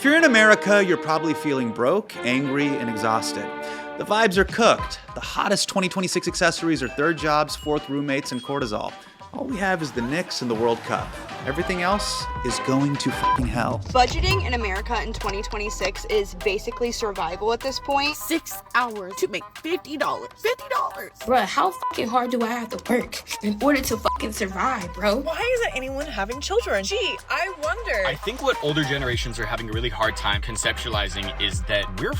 If you're in America, you're probably feeling broke, angry, and exhausted. The vibes are cooked. The hottest 2026 accessories are third jobs, fourth roommates, and cortisol. All we have is the Knicks and the World Cup. Everything else is going to fucking hell. Budgeting in America in 2026 is basically survival at this point. 6 hours to make $50. $50! Bruh, how fucking hard do I have to work in order to fucking survive, bro? Why isn't anyone having children? Gee, I wonder. I think what older generations are having a really hard time conceptualizing is that we're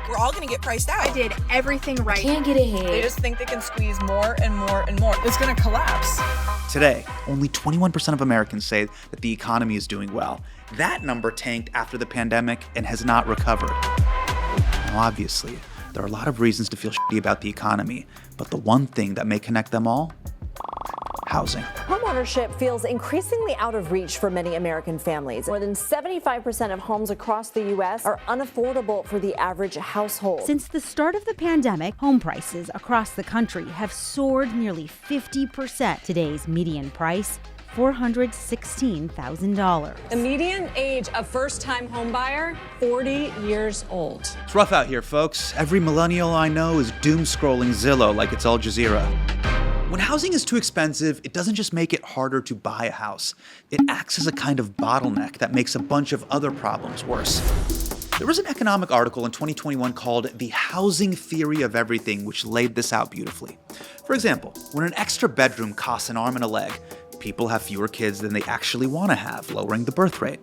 We're all gonna get priced out. I did everything right. Can't get ahead. They just think they can squeeze more and more and more. It's gonna collapse. Today, only 21% of Americans say that the economy is doing well. That number tanked after the pandemic and has not recovered. Now, obviously, there are a lot of reasons to feel shitty about the economy, but the one thing that may connect them all? Housing. Homeownership feels increasingly out of reach for many American families. More than 75% of homes across the U.S. are unaffordable for the average household. Since the start of the pandemic, home prices across the country have soared nearly 50%. Today's median price, $416,000. The median age of first-time homebuyer, 40 years old. It's rough out here, folks. Every millennial I know is doom-scrolling Zillow like it's Al Jazeera. When housing is too expensive, it doesn't just make it harder to buy a house. It acts as a kind of bottleneck that makes a bunch of other problems worse. There was an economic article in 2021 called The Housing Theory of Everything, which laid this out beautifully. For example, when an extra bedroom costs an arm and a leg, people have fewer kids than they actually want to have, lowering the birth rate.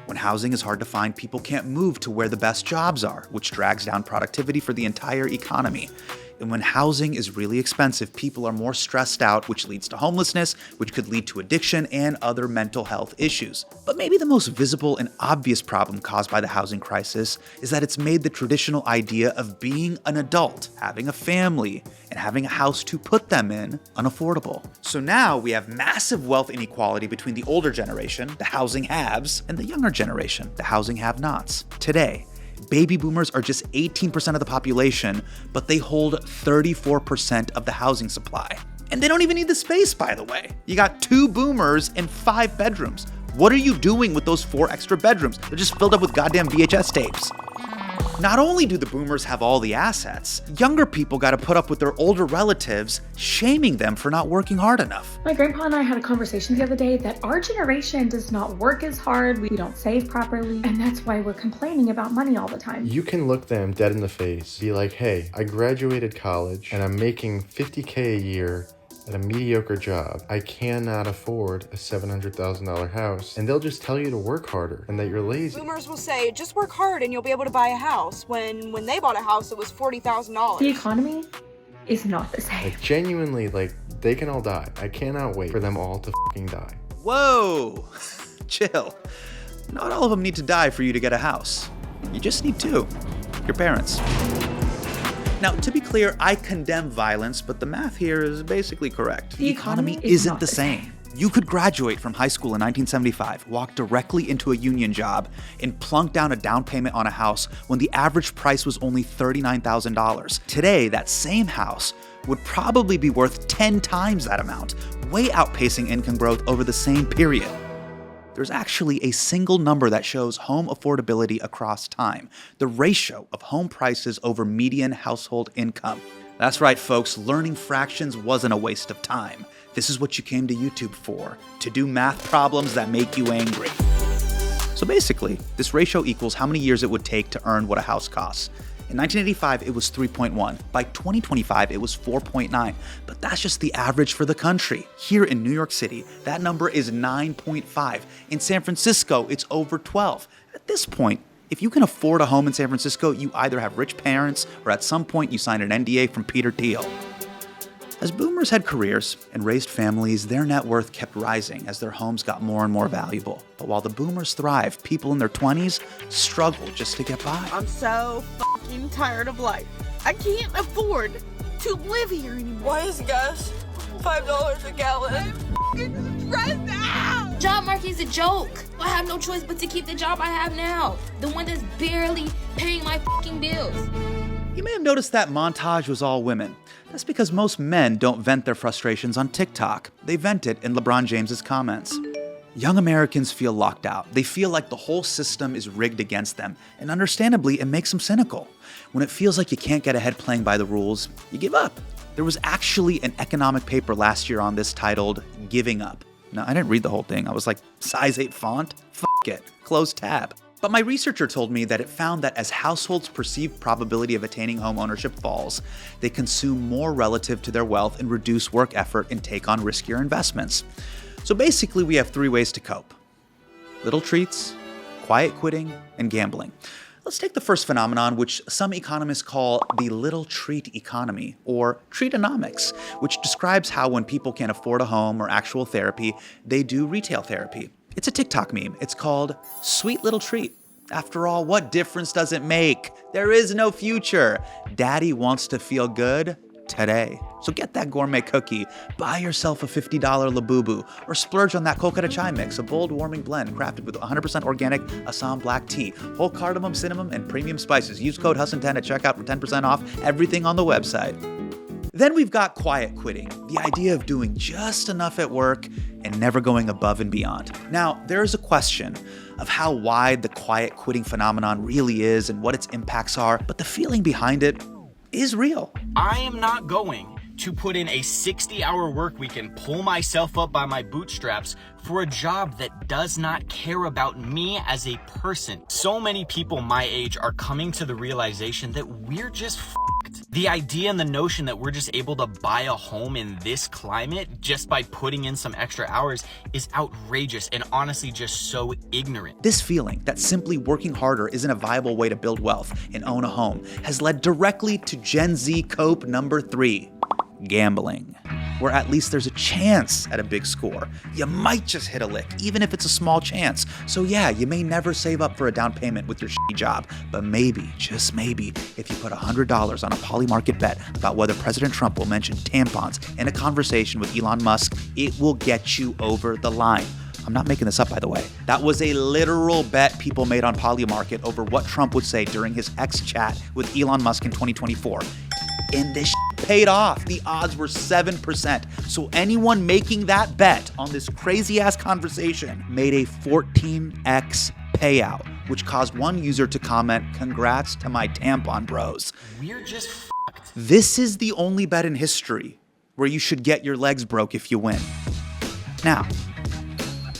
When housing is hard to find, people can't move to where the best jobs are, which drags down productivity for the entire economy. And when housing is really expensive, people are more stressed out, which leads to homelessness, which could lead to addiction and other mental health issues. But maybe the most visible and obvious problem caused by the housing crisis is that it's made the traditional idea of being an adult, having a family, and having a house to put them in unaffordable. So now we have massive wealth inequality between the older generation, the housing haves, and the younger generation, the housing have-nots. Today, baby boomers are just 18% of the population, but they hold 34% of the housing supply. And they don't even need the space, by the way. You got 2 boomers and 5 bedrooms. What are you doing with those 4 extra bedrooms? They're just filled up with goddamn VHS tapes. Not only do the boomers have all the assets, younger people gotta put up with their older relatives shaming them for not working hard enough. My grandpa and I had a conversation the other day that our generation does not work as hard, we don't save properly, and that's why we're complaining about money all the time. You can look them dead in the face, be like, hey, I graduated college and I'm making $50K a year at a mediocre job. I cannot afford a $700,000 house. And they'll just tell you to work harder and that you're lazy. Boomers will say, just work hard and you'll be able to buy a house. When they bought a house, it was $40,000. The economy is not the same. Like, genuinely, they can all die. I cannot wait for them all to fucking die. Whoa, chill. Not all of them need to die for you to get a house. You just need 2, your parents. Now, to be clear, I condemn violence, but the math here is basically correct. The economy isn't the same. You could graduate from high school in 1975, walk directly into a union job, and plunk down a down payment on a house when the average price was only $39,000. Today, that same house would probably be worth 10 times that amount, way outpacing income growth over the same period. There's actually a single number that shows home affordability across time, the ratio of home prices over median household income. That's right, folks, learning fractions wasn't a waste of time. This is what you came to YouTube for, to do math problems that make you angry. So basically, this ratio equals how many years it would take to earn what a house costs. In 1985, it was 3.1. By 2025, it was 4.9. But that's just the average for the country. Here in New York City, that number is 9.5. In San Francisco, it's over 12. At this point, if you can afford a home in San Francisco, you either have rich parents or at some point you signed an NDA from Peter Thiel. As boomers had careers and raised families, their net worth kept rising as their homes got more and more valuable. But while the boomers thrived, people in their 20s struggled just to get by. I'm so fucking tired of life. I can't afford to live here anymore. Why is gas $5 a gallon? I'm fucking stressed out! Job market is a joke. I have no choice but to keep the job I have now. The one that's barely paying my fucking bills. You may have noticed that montage was all women. That's because most men don't vent their frustrations on TikTok. They vent it in LeBron James's comments. Young Americans feel locked out. They feel like the whole system is rigged against them, and understandably, it makes them cynical. When it feels like you can't get ahead playing by the rules, you give up. There was actually an economic paper last year on this titled Giving Up. Now, I didn't read the whole thing. I was like, size 8 font? F it. Close tab. But my researcher told me that it found that as households' perceived probability of attaining home ownership falls, they consume more relative to their wealth and reduce work effort and take on riskier investments. So basically, we have 3 ways to cope: little treats, quiet quitting, and gambling. Let's take the first phenomenon, which some economists call the little treat economy, or treatonomics, which describes how when people can't afford a home or actual therapy, they do retail therapy. It's a TikTok meme. It's called Sweet Little Treat. After all, what difference does it make? There is no future. Daddy wants to feel good today. So get that gourmet cookie, buy yourself a $50 Labubu, or splurge on that coconut chai mix, a bold, warming blend crafted with 100% organic Hasan black tea, whole cardamom, cinnamon, and premium spices. Use code Hasan10 at checkout for 10% off everything on the website. Then we've got quiet quitting, the idea of doing just enough at work and never going above and beyond. Now, there is a question of how wide the quiet quitting phenomenon really is and what its impacts are, but the feeling behind it is real. I am not going to put in a 60-hour work week and pull myself up by my bootstraps for a job that does not care about me as a person. So many people my age are coming to the realization that we're just f***ed. The idea and the notion that we're just able to buy a home in this climate just by putting in some extra hours is outrageous and honestly just so ignorant. This feeling that simply working harder isn't a viable way to build wealth and own a home has led directly to Gen Z cope number 3. Gambling, where at least there's a chance at a big score. You might just hit a lick, even if it's a small chance. So yeah, you may never save up for a down payment with your shitty job, but maybe, just maybe, if you put $100 on a Polymarket bet about whether President Trump will mention tampons in a conversation with Elon Musk, it will get you over the line. I'm not making this up, by the way. That was a literal bet people made on Polymarket over what Trump would say during his X chat with Elon Musk in 2024. And this paid off. The odds were 7%. So anyone making that bet on this crazy-ass conversation made a 14x payout, which caused one user to comment, "Congrats to my tampon bros." We're just f***ed. This is the only bet in history where you should get your legs broke if you win. Now,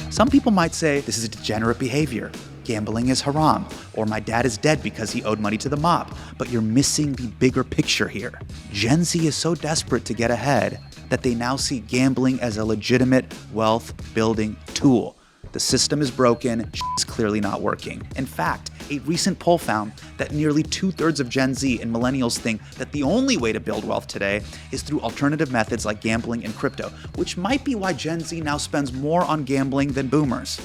some people might say this is degenerate behavior. Gambling is haram, or my dad is dead because he owed money to the mob. But you're missing the bigger picture here. Gen Z is so desperate to get ahead that they now see gambling as a legitimate wealth-building tool. The system is broken, it's clearly not working. In fact, a recent poll found that nearly 2/3 of Gen Z and millennials think that the only way to build wealth today is through alternative methods like gambling and crypto, which might be why Gen Z now spends more on gambling than boomers.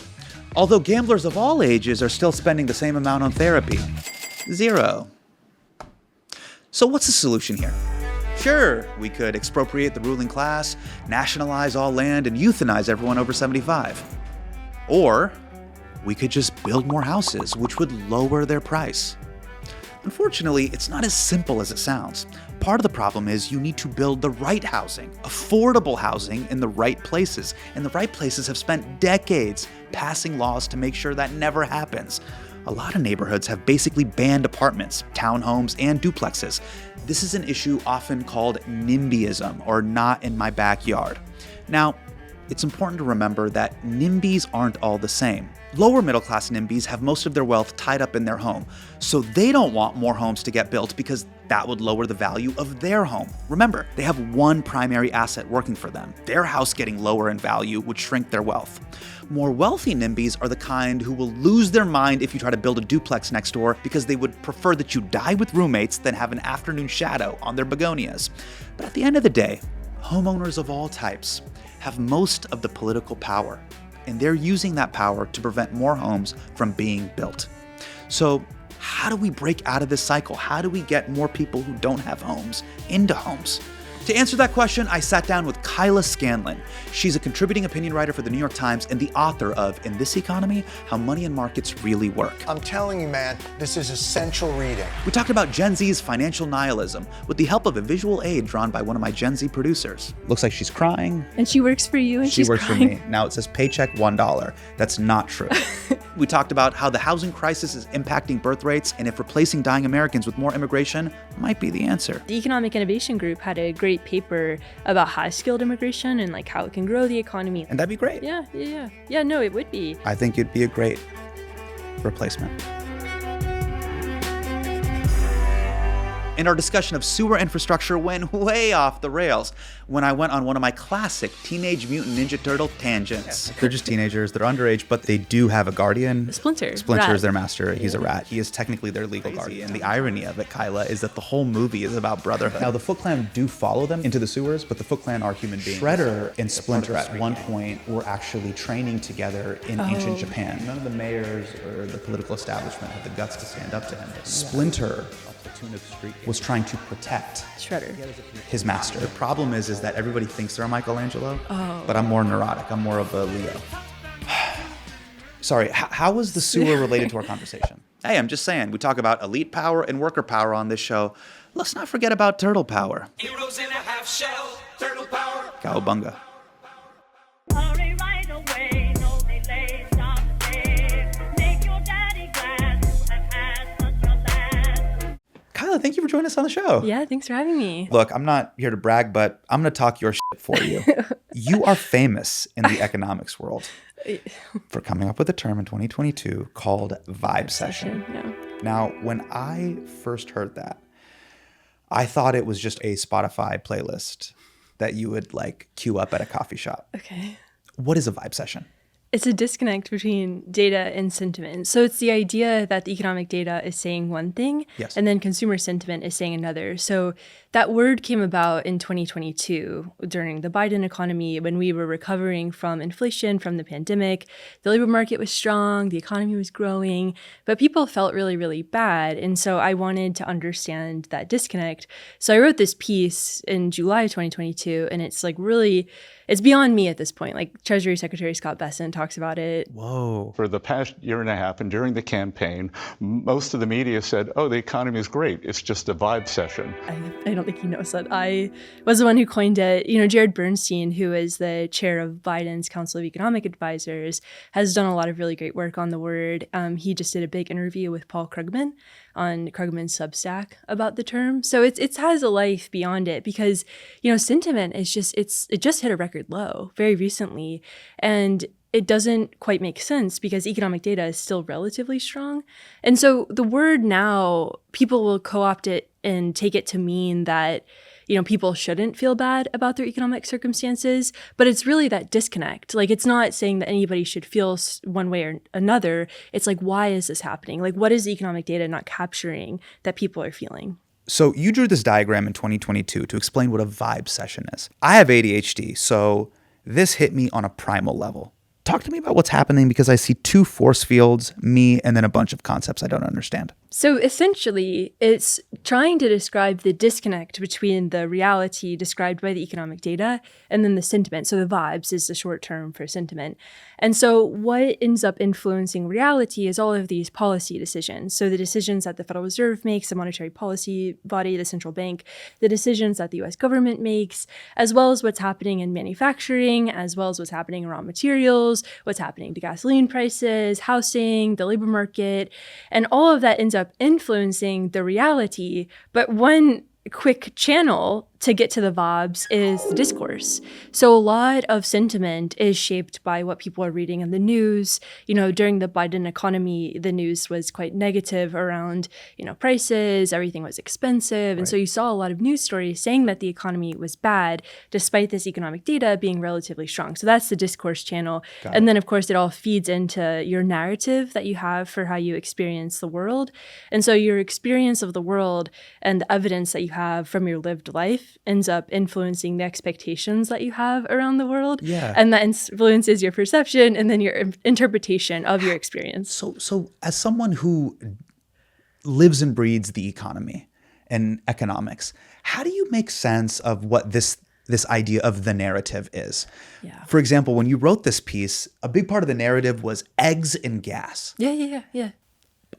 Although gamblers of all ages are still spending the same amount on therapy. 0. So what's the solution here? Sure, we could expropriate the ruling class, nationalize all land, and euthanize everyone over 75. Or we could just build more houses, which would lower their price. Unfortunately, it's not as simple as it sounds. Part of the problem is you need to build the right housing, affordable housing in the right places, and the right places have spent decades passing laws to make sure that never happens. A lot of neighborhoods have basically banned apartments, townhomes, and duplexes. This is an issue often called NIMBYism, or not in my backyard. Now, it's important to remember that NIMBYs aren't all the same. Lower middle class NIMBYs have most of their wealth tied up in their home, so they don't want more homes to get built because that would lower the value of their home. Remember, they have one primary asset working for them. Their house getting lower in value would shrink their wealth. More wealthy NIMBYs are the kind who will lose their mind if you try to build a duplex next door because they would prefer that you die with roommates than have an afternoon shadow on their begonias. But at the end of the day, homeowners of all types have most of the political power, and they're using that power to prevent more homes from being built. So how do we break out of this cycle? How do we get more people who don't have homes into homes? To answer that question, I sat down with Kyla Scanlon. She's a contributing opinion writer for the New York Times and the author of In This Economy, How Money and Markets Really Work. I'm telling you, man, this is essential reading. We talked about Gen Z's financial nihilism with the help of a visual aid drawn by one of my Gen Z producers. Looks like she's crying. And she works for you, and She she's works crying. for me. Now it says paycheck $1. That's not true. We talked about how the housing crisis is impacting birth rates and if replacing dying Americans with more immigration might be the answer. The Economic Innovation Group had a great paper about high-skilled immigration and like how it can grow the economy. And that'd be great. Yeah, no, it would be. I think it'd be a great replacement. And our discussion of sewer infrastructure went way off the rails when I went on one of my classic Teenage Mutant Ninja Turtle tangents. They're just teenagers, they're underage, but they do have a guardian. Splinter. Splinter is their master. He's a rat. He is technically their legal guardian. And the irony of it, Kyla, is that the whole movie is about brotherhood. Now, the Foot Clan do follow them into the sewers, but the Foot Clan are human beings. Shredder and Splinter at one point were actually training together in ancient Japan. None of the mayors or the political establishment had the guts to stand up to him. Splinter was trying to protect Shredder, his master. The problem is that everybody thinks they're a Michelangelo, but I'm more neurotic. I'm more of a Leo. Sorry, how was the sewer related to our conversation? Hey, I'm just saying, we talk about elite power and worker power on this show. Let's not forget about turtle power. Heroes in a half shell, turtle power. Cowabunga. Hurry right away, no delay, stop the day. Make your daddy glad you have had such a lad. Kyla, thank you for joining us on the show. Yeah, thanks for having me. Look, I'm not here to brag, but I'm going to talk your shit for you. You are famous in the economics world for coming up with a term in 2022 called vibecession. Yeah. Now, when I first heard that, I thought it was just a Spotify playlist that you would like queue up at a coffee shop. Okay. What is a vibe session? It's a disconnect between data and sentiment. So it's the idea that the economic data is saying one thing, Yes. and then consumer sentiment is saying another. So that word came about in 2022 during the Biden economy when we were recovering from inflation, from the pandemic. The labor market was strong, the economy was growing, but people felt really, really bad. And so I wanted to understand that disconnect. So I wrote this piece in July of 2022, and it's like really, it's beyond me at this point. Like Treasury Secretary Scott Bessent talks about it. Whoa. For the past year and a half and during the campaign, most of the media said, oh, the economy is great. It's just a vibe session. I don't think he knows that. I was the one who coined it. You know, Jared Bernstein, who is the chair of Biden's Council of Economic Advisors, has done a lot of really great work on the word. He just did a big interview with Paul Krugman on Krugman's Substack about the term. So it has a life beyond it because, you know, sentiment is just, it just hit a record low very recently. And it doesn't quite make sense because economic data is still relatively strong. And so the word now, people will co-opt it and take it to mean that, you know, people shouldn't feel bad about their economic circumstances, but it's really that disconnect. Like, it's not saying that anybody should feel one way or another. It's like, why is this happening? Like, what is the economic data not capturing that people are feeling? So you drew this diagram in 2022 to explain what a vibe session is. I have ADHD, so this hit me on a primal level. Talk to me about what's happening because I see two force fields, me, and then a bunch of concepts I don't understand. So essentially, it's trying to describe the disconnect between the reality described by the economic data and then the sentiment. So the vibes is the short term for sentiment. And so what ends up influencing reality is all of these policy decisions. So the decisions that the Federal Reserve makes, the monetary policy body, the central bank, the decisions that the US government makes, as well as what's happening in manufacturing, as well as what's happening in raw materials, what's happening to gasoline prices, housing, the labor market, and all of that ends up influencing the reality. But one quick channel to get to the vibes is the discourse. So a lot of sentiment is shaped by what people are reading in the news. You know, during the Biden economy, the news was quite negative around, you know, prices, everything was expensive. And so you saw a lot of news stories saying that the economy was bad, despite this economic data being relatively strong. So that's the discourse channel. And then, of course, it all feeds into your narrative that you have for how you experience the world. And so your experience of the world and the evidence that you have from your lived life ends up influencing the expectations that you have around the world. Yeah. And that influences your perception and then your interpretation of your experience. So as someone who lives and breathes the economy in economics. How do you make sense of what this idea of the narrative is? Yeah. For example, when you wrote this piece, a big part of the narrative was eggs and gas. Yeah.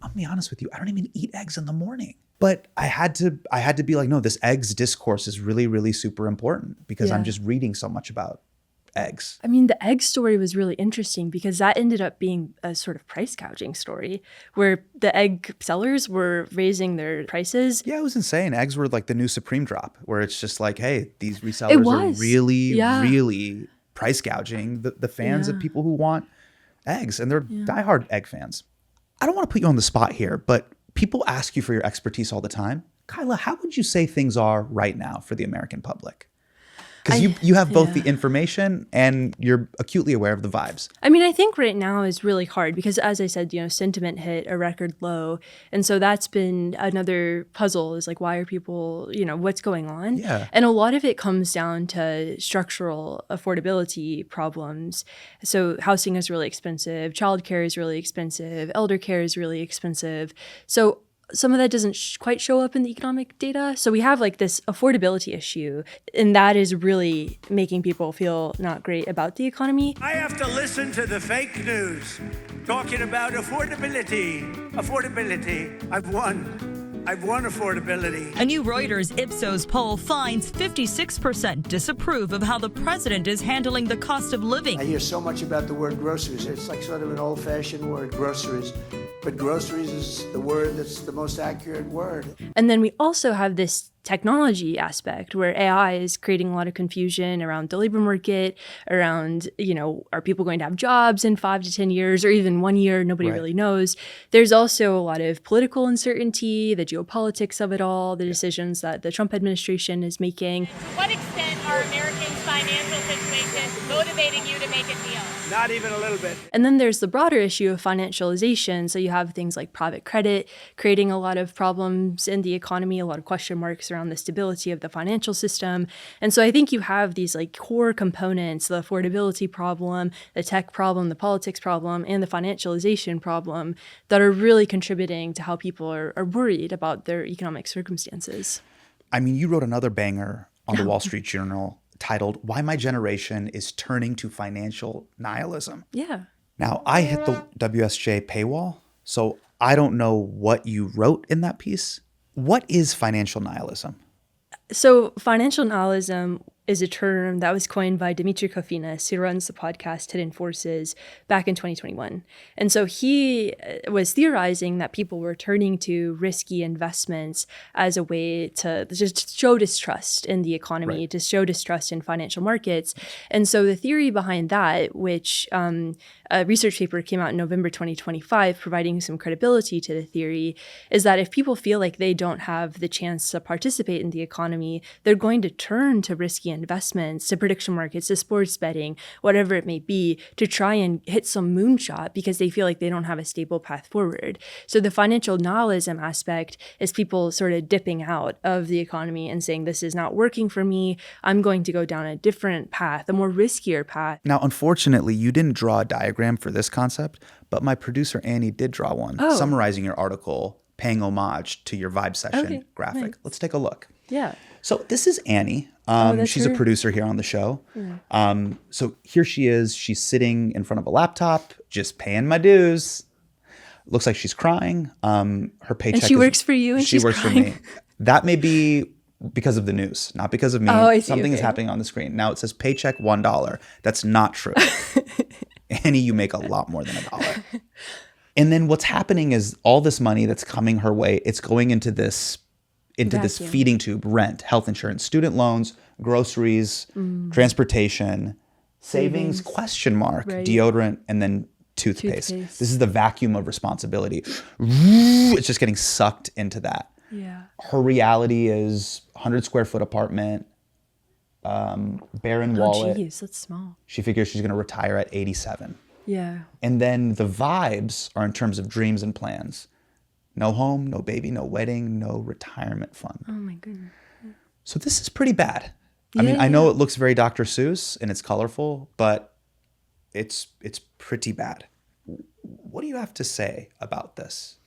I'll be honest with you, I don't even eat eggs in the morning. But I had to be like, no, this eggs discourse is really, really super important because I'm just reading so much about eggs. I mean, the egg story was really interesting because that ended up being a sort of price gouging story where the egg sellers were raising their prices. Yeah, it was insane. Eggs were like the new Supreme drop where it's just like, hey, these resellers are really, really price gouging the fans of people who want eggs, and they're diehard egg fans. I don't want to put you on the spot here, but people ask you for your expertise all the time. Kyla, how would you say things are right now for the American public? Because you have both the information and you're acutely aware of the vibes. I mean, I think right now is really hard because, as I said, sentiment hit a record low. And so that's been another puzzle is like, why are people, what's going on? Yeah. And a lot of it comes down to structural affordability problems. So housing is really expensive. Childcare is really expensive. Elder care is really expensive. So some of that doesn't quite show up in the economic data. So we have like this affordability issue, and that is really making people feel not great about the economy. I have to listen to the fake news talking about affordability. I've won affordability. A new Reuters Ipsos poll finds 56% disapprove of how the president is handling the cost of living. I hear so much about the word groceries. It's like sort of an old-fashioned word, groceries. But groceries is the word that's the most accurate word. And then we also have this technology aspect where AI is creating a lot of confusion around the labor market, around, are people going to have jobs in 5 to 10 years or even 1 year? Nobody really knows. There's also a lot of political uncertainty, the geopolitics of it all, the decisions that the Trump administration is making. To what extent are Americans' financial situations motivating you to make a deal? Not even a little bit. And then there's the broader issue of financialization. So you have things like private credit creating a lot of problems in the economy, a lot of question marks around the stability of the financial system. And so I think you have these like core components, the affordability problem, the tech problem, the politics problem, and the financialization problem that are really contributing to how people are worried about their economic circumstances. I mean, you wrote another banger on the Wall Street Journal titled Why My Generation is Turning to Financial Nihilism. Yeah. Now, I hit the WSJ paywall, so I don't know what you wrote in that piece. What is financial nihilism? So financial nihilism is a term that was coined by Dimitri Kofinas, who runs the podcast Hidden Forces, back in 2021. And so he was theorizing that people were turning to risky investments as a way to just show distrust in the economy, to show distrust in financial markets. And so the theory behind that, which a research paper came out in November 2025, providing some credibility to the theory, is that if people feel like they don't have the chance to participate in the economy, they're going to turn to risky investments, to prediction markets, to sports betting, whatever it may be, to try and hit some moonshot because they feel like they don't have a stable path forward. So the financial nihilism aspect is people sort of dipping out of the economy and saying, this is not working for me. I'm going to go down a different path, a more riskier path. Now, unfortunately, you didn't draw a diagram for this concept, but my producer Annie did draw one summarizing your article, paying homage to your vibecession graphic. Nice. Let's take a look. Yeah. So this is Annie. She's a producer here on the show. Yeah. So here she is. She's sitting in front of a laptop, just paying my dues. Looks like she's crying. Her paycheck. And she works for you, and she works crying. for me. That may be because of the news, not because of me. Oh, I see. Something is happening on the screen. Now it says paycheck $1. That's not true. Annie, you make a lot more than $1. And then what's happening is all this money that's coming her way, it's going into this feeding tube: rent, health insurance, student loans, groceries, transportation, savings, question mark, deodorant, and then toothpaste. This is the vacuum of responsibility. It's just getting sucked into that. Yeah. Her reality is 100 square foot apartment, barren wallet. Oh, geez, that's small. She figures she's going to retire at 87. Yeah. And then the vibes are in terms of dreams and plans. No home, no baby, no wedding, no retirement fund. Oh my goodness. So this is pretty bad. I mean, I know it looks very Dr. Seuss and it's colorful, but it's pretty bad. What do you have to say about this?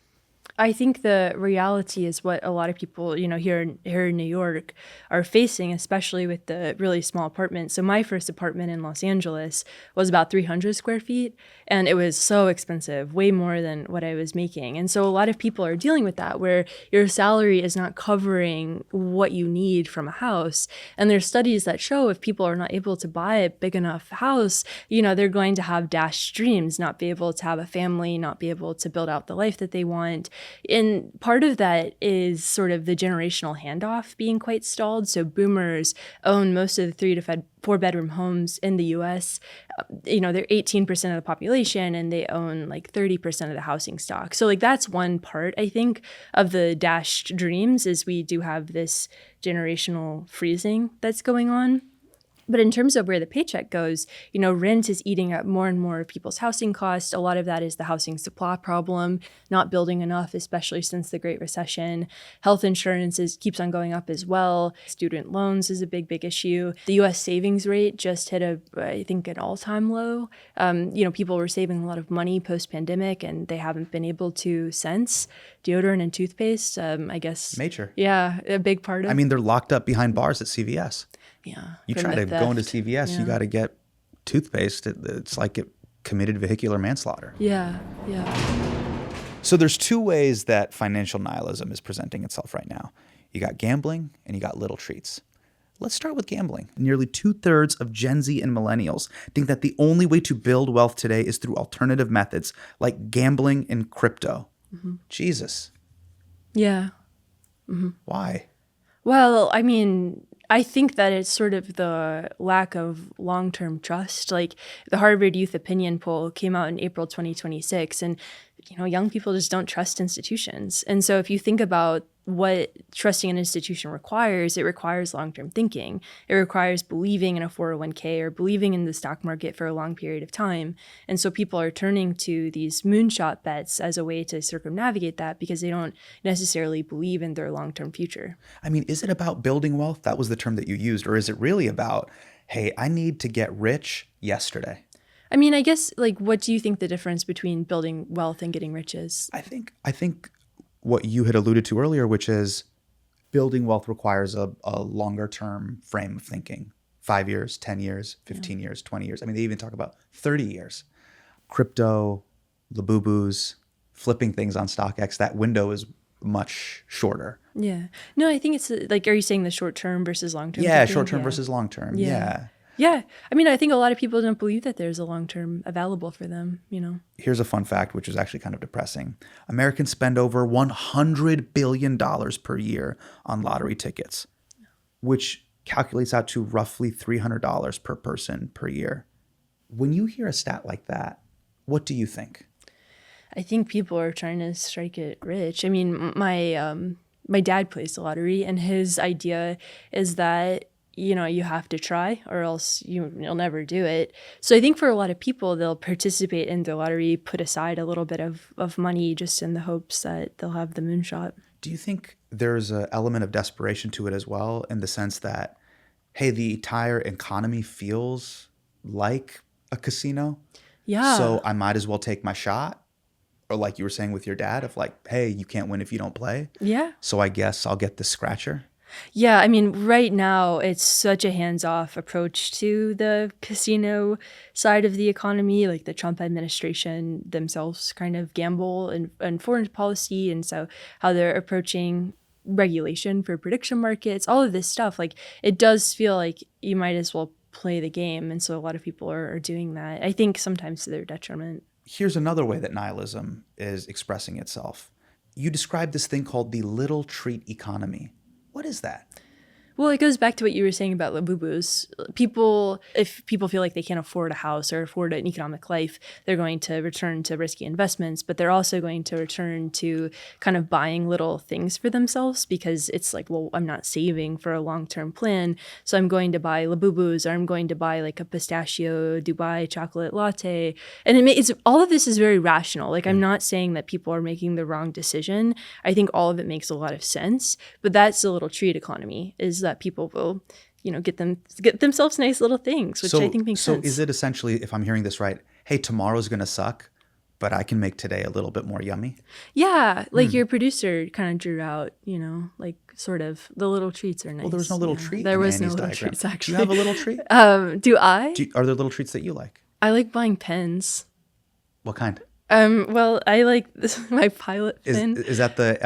I think the reality is what a lot of people, here in New York are facing, especially with the really small apartments. So my first apartment in Los Angeles was about 300 square feet, and it was so expensive, way more than what I was making. And so a lot of people are dealing with that, where your salary is not covering what you need from a house. And there's studies that show if people are not able to buy a big enough house, they're going to have dashed dreams, not be able to have a family, not be able to build out the life that they want. And part of that is sort of the generational handoff being quite stalled. So boomers own most of the 3 to 4 bedroom homes in the US. They're 18% of the population, and they own like 30% of the housing stock. So like that's one part, I think, of the dashed dreams, is we do have this generational freezing that's going on. But in terms of where the paycheck goes, rent is eating up more and more of people's housing costs. A lot of that is the housing supply problem, not building enough, especially since the Great Recession. Health insurance keeps on going up as well. Student loans is a big, big issue. The U.S. savings rate just hit an all-time low. People were saving a lot of money post-pandemic, and they haven't been able to since. Deodorant and toothpaste, I guess. Major. Yeah, a big part of it. They're locked up behind bars at CVS. Yeah. You try to go into CVS, you got to get toothpaste. It's like it committed vehicular manslaughter. Yeah. So there's 2 ways that financial nihilism is presenting itself right now. You got gambling and you got little treats. Let's start with gambling. Nearly 2/3 of Gen Z and millennials think that the only way to build wealth today is through alternative methods like gambling and crypto. Mm-hmm. Jesus. Yeah. Mm-hmm. Why? Well, I think that it's sort of the lack of long-term trust. Like the Harvard Youth Opinion Poll came out in April 2026, and young people just don't trust institutions. And so if you think about what trusting an institution requires, it requires long-term thinking. It requires believing in a 401k or believing in the stock market for a long period of time. And so people are turning to these moonshot bets as a way to circumnavigate that because they don't necessarily believe in their long-term future. Is it about building wealth? That was the term that you used. Or is it really about, hey, I need to get rich yesterday? I guess, what do you think the difference between building wealth and getting rich is? I think what you had alluded to earlier, which is building wealth requires a longer term frame of thinking. 5 years, 10 years, 15 years, 20 years. They even talk about 30 years. Crypto, Labubu's, flipping things on StockX, that window is much shorter. Yeah. No, I think it's are you saying the short term versus long term? Yeah, short term versus long term. Yeah. Yeah. I think a lot of people don't believe that there's a long-term available for them, Here's a fun fact, which is actually kind of depressing. Americans spend over $100 billion per year on lottery tickets, which calculates out to roughly $300 per person per year. When you hear a stat like that, what do you think? I think people are trying to strike it rich. My dad plays the lottery, and his idea is that you have to try or else you'll never do it. So I think for a lot of people, they'll participate in the lottery, put aside a little bit of money just in the hopes that they'll have the moonshot. Do you think there's an element of desperation to it as well, in the sense that, hey, the entire economy feels like a casino? Yeah. So I might as well take my shot? Or like you were saying with your dad, of like, hey, you can't win if you don't play. Yeah. So I guess I'll get the scratcher. Yeah, right now it's such a hands-off approach to the casino side of the economy. Like the Trump administration themselves kind of gamble in foreign policy, and so how they're approaching regulation for prediction markets, all of this stuff. It does feel like you might as well play the game, and so a lot of people are doing that. I think sometimes to their detriment. Here's another way that nihilism is expressing itself. You described this thing called the little treat economy. What is that? Well, it goes back to what you were saying about Labubus. If people feel like they can't afford a house or afford an economic life, they're going to return to risky investments, but they're also going to return to kind of buying little things for themselves because it's like, well, I'm not saving for a long-term plan, so I'm going to buy Labubus, or I'm going to buy like a pistachio Dubai chocolate latte. And it's all of this is very rational. I'm not saying that people are making the wrong decision. I think all of it makes a lot of sense, but that's the little treat economy, is that people will, get themselves nice little things, which I think makes sense. So is it essentially, if I'm hearing this right, hey, tomorrow's going to suck, but I can make today a little bit more yummy. Yeah, like your producer kind of drew out, you know, like sort of the little treats are nice. Well, there was no little treat. There in was no Annie's little diagram. treats, actually. Do you have a little treat? Do I? Are there little treats that you like? I like buying pens. What kind? Well, I like my Pilot Is pen. is that the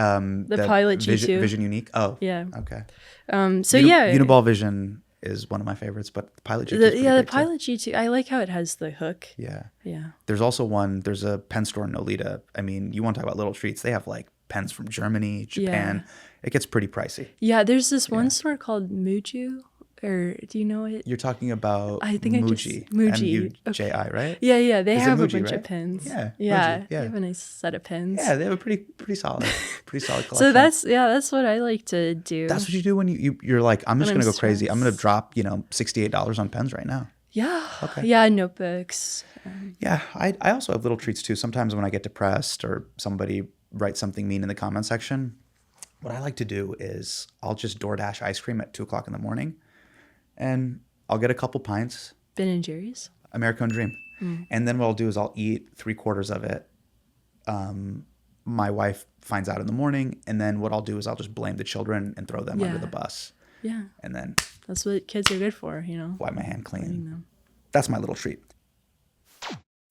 Pilot G2? Vision Unique? Oh, Yeah. Okay. Yeah. Uniball Vision is one of my favorites, but the Pilot G2 is pretty the great too. Pilot G2. I like how it has the hook. Yeah. Yeah. There's also there's a pen store in Nolita. I mean, you want to talk about little treats. They have like pens from Germany, Japan. Yeah. It gets pretty pricey. Yeah, there's this one store called Muju, or do you know it? You're talking about I think Muji. Muji. M-U-J-I, right? Yeah. They Is it have a Muji, bunch right? of pens. Yeah. Yeah. Muji, They have a nice set of pens. Yeah, they have a pretty solid collection. So that's what I like to do. That's what you do when you're like, I'm just When gonna I'm go crazy. I'm gonna stressed. drop, $68 on pens right now. Yeah. Okay. Yeah, notebooks. Yeah, I also have little treats too. Sometimes when I get depressed or somebody writes something mean in the comment section, what I like to do is I'll just DoorDash ice cream at 2:00 in the morning, and I'll get a couple pints. Ben and Jerry's. American Dream. Mm. And then what I'll do is I'll eat 3/4 of it. My wife finds out in the morning, and then what I'll do is I'll just blame the children and throw them under the bus. Yeah. And then That's what kids are good for, you know. wipe my hand clean. Blaming them. That's my little treat.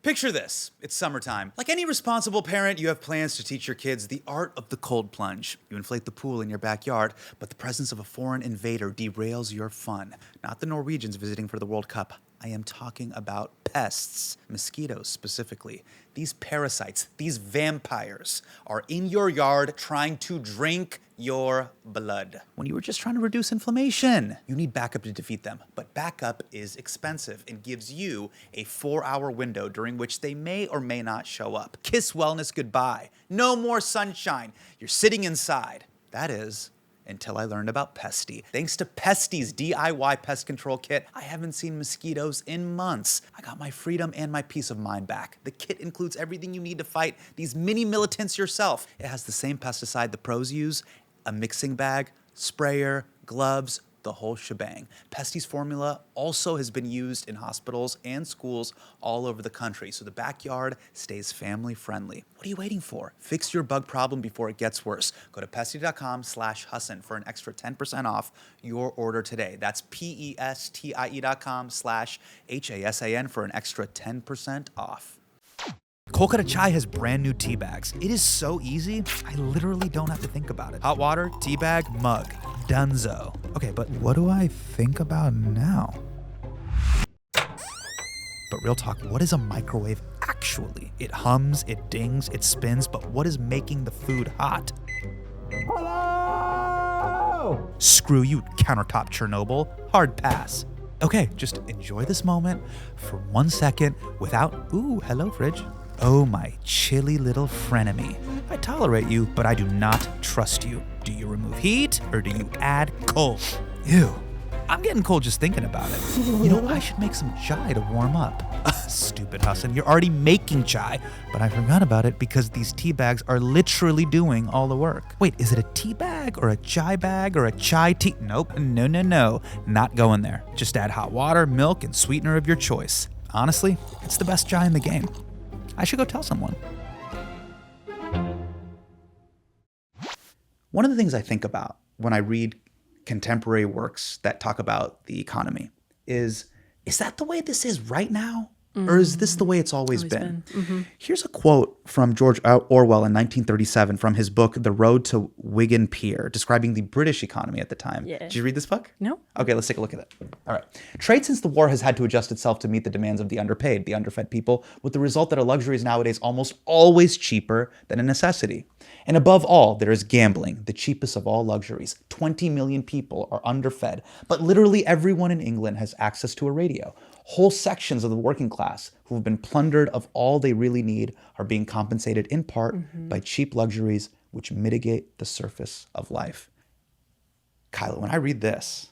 Picture this. It's summertime. Like any responsible parent, you have plans to teach your kids the art of the cold plunge. You inflate the pool in your backyard, but the presence of a foreign invader derails your fun. Not the Norwegians visiting for the World Cup. I am talking about pests, mosquitoes specifically. These parasites, these vampires, are in your yard trying to drink your blood. When you were just trying to reduce inflammation, you need backup to defeat them. But backup is expensive and gives you a 4-hour window during which they may or may not show up. Kiss wellness goodbye. No more sunshine. You're sitting inside. That is, until I learned about Pesty. Thanks to Pesty's DIY pest control kit, I haven't seen mosquitoes in months. I got my freedom and my peace of mind back. The kit includes everything you need to fight these mini militants yourself. It has the same pesticide the pros use, a mixing bag, sprayer, gloves, the whole shebang. Pesty's formula also has been used in hospitals and schools all over the country, so the backyard stays family friendly. What are you waiting for? Fix your bug problem before it gets worse. Go to pesty.com/Hasan for an extra 10% off your order today. That's pestie.com/HASAN for an extra 10% off. Kolkata Chai has brand new tea bags. It is so easy, I literally don't have to think about it. Hot water, tea bag, mug, dunzo. Okay, but what do I think about now? But real talk, what is a microwave actually? It hums, it dings, it spins, but what is making the food hot? Hello! Screw you, countertop Chernobyl. Hard pass. Okay, just enjoy this moment for 1 second without, ooh, hello fridge. Oh, my chilly little frenemy. I tolerate you, but I do not trust you. Do you remove heat or do you add cold? Ew. I'm getting cold just thinking about it. I should make some chai to warm up. Stupid Hasan, you're already making chai. But I forgot about it because these tea bags are literally doing all the work. Wait, is it a tea bag or a chai bag or a chai tea? Nope, no. Not going there. Just add hot water, milk, and sweetener of your choice. Honestly, it's the best chai in the game. I should go tell someone. One of the things I think about when I read contemporary works that talk about the economy is that the way this is right now? Or is this the way it's always been? Mm-hmm. Here's a quote from George Orwell in 1937 from his book, The Road to Wigan Pier, describing the British economy at the time. Yeah. Did you read this book? No. Okay, let's take a look at it. All right. Trade since the war has had to adjust itself to meet the demands of the underpaid, the underfed people, with the result that a luxury is nowadays almost always cheaper than a necessity. And above all, there is gambling, the cheapest of all luxuries. 20 million people are underfed, but literally everyone in England has access to a radio. Whole sections of the working class who have been plundered of all they really need are being compensated in part by cheap luxuries which mitigate the surface of life. Kyla, when I read this,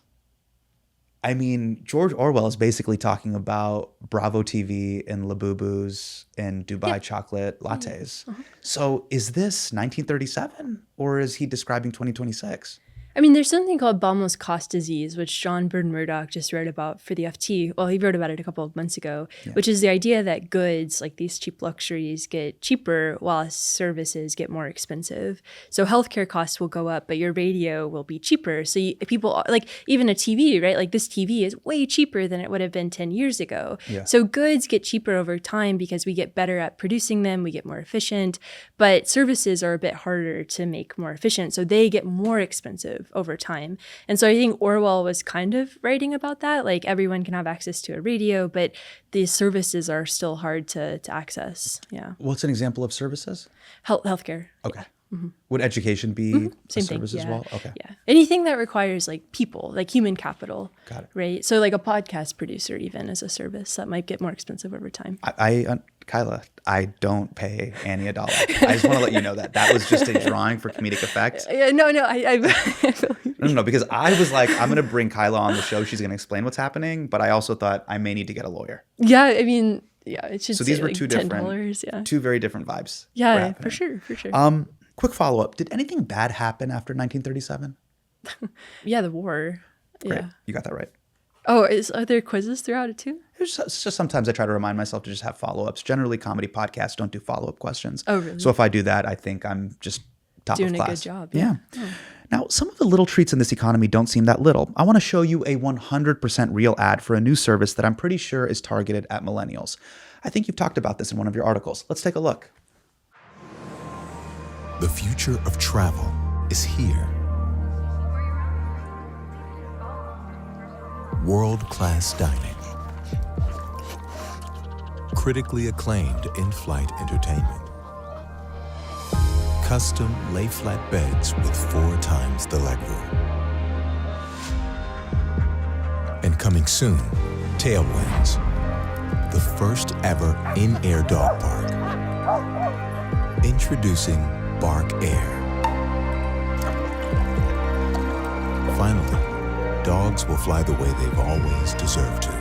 I mean, George Orwell is basically talking about Bravo TV and Labubus and Dubai chocolate lattes. So is this 1937 or is he describing 2026? I mean, there's something called Baumol's cost disease, which John Byrne Murdoch just wrote about for the FT. Well, he wrote about it a couple of months ago, which is the idea that goods, like these cheap luxuries, get cheaper while services get more expensive. So healthcare costs will go up, but your radio will be cheaper. So people, like even a TV, right? Like this TV is way cheaper than it would have been 10 years ago. Yeah. So goods get cheaper over time because we get better at producing them, we get more efficient, but services are a bit harder to make more efficient. So they get more expensive over time. And so I think Orwell was kind of writing about that. Like everyone can have access to a radio, but these services are still hard to access. Yeah. What's an example of services? Healthcare. Okay. Mm-hmm. Would education be Same a service thing. as Yeah. well? Okay. Yeah. Anything that requires like people, like human capital. Got it. Right. So like a podcast producer even as a service that might get more expensive over time. Kyla, I don't pay Annie $1. I just want to let you know that. That was just a drawing for comedic effect. Yeah, no, No, because I was like, I'm going to bring Kyla on the show. She's going to explain what's happening. But I also thought I may need to get a lawyer. Yeah, I mean, yeah, it should So say these were like two $10, two very different vibes. Yeah, for sure. Quick follow-up. Did anything bad happen after 1937? Yeah, the war. Great. Yeah. You got that right. Oh, are there quizzes throughout it too? It's just sometimes I try to remind myself to just have follow-ups. Generally, comedy podcasts don't do follow-up questions. Oh, really? So if I do that, I think I'm just top Doing of class. a good job. Yeah. Oh. Now, some of the little treats in this economy don't seem that little. I want to show you a 100% real ad for a new service that I'm pretty sure is targeted at millennials. I think you've talked about this in one of your articles. Let's take a look. The future of travel is here. World-class dining. Critically acclaimed in-flight entertainment. Custom lay-flat beds with 4 times the legroom. And coming soon, Tailwinds, the first ever in-air dog park. Introducing Bark Air. Finally, dogs will fly the way they've always deserved to.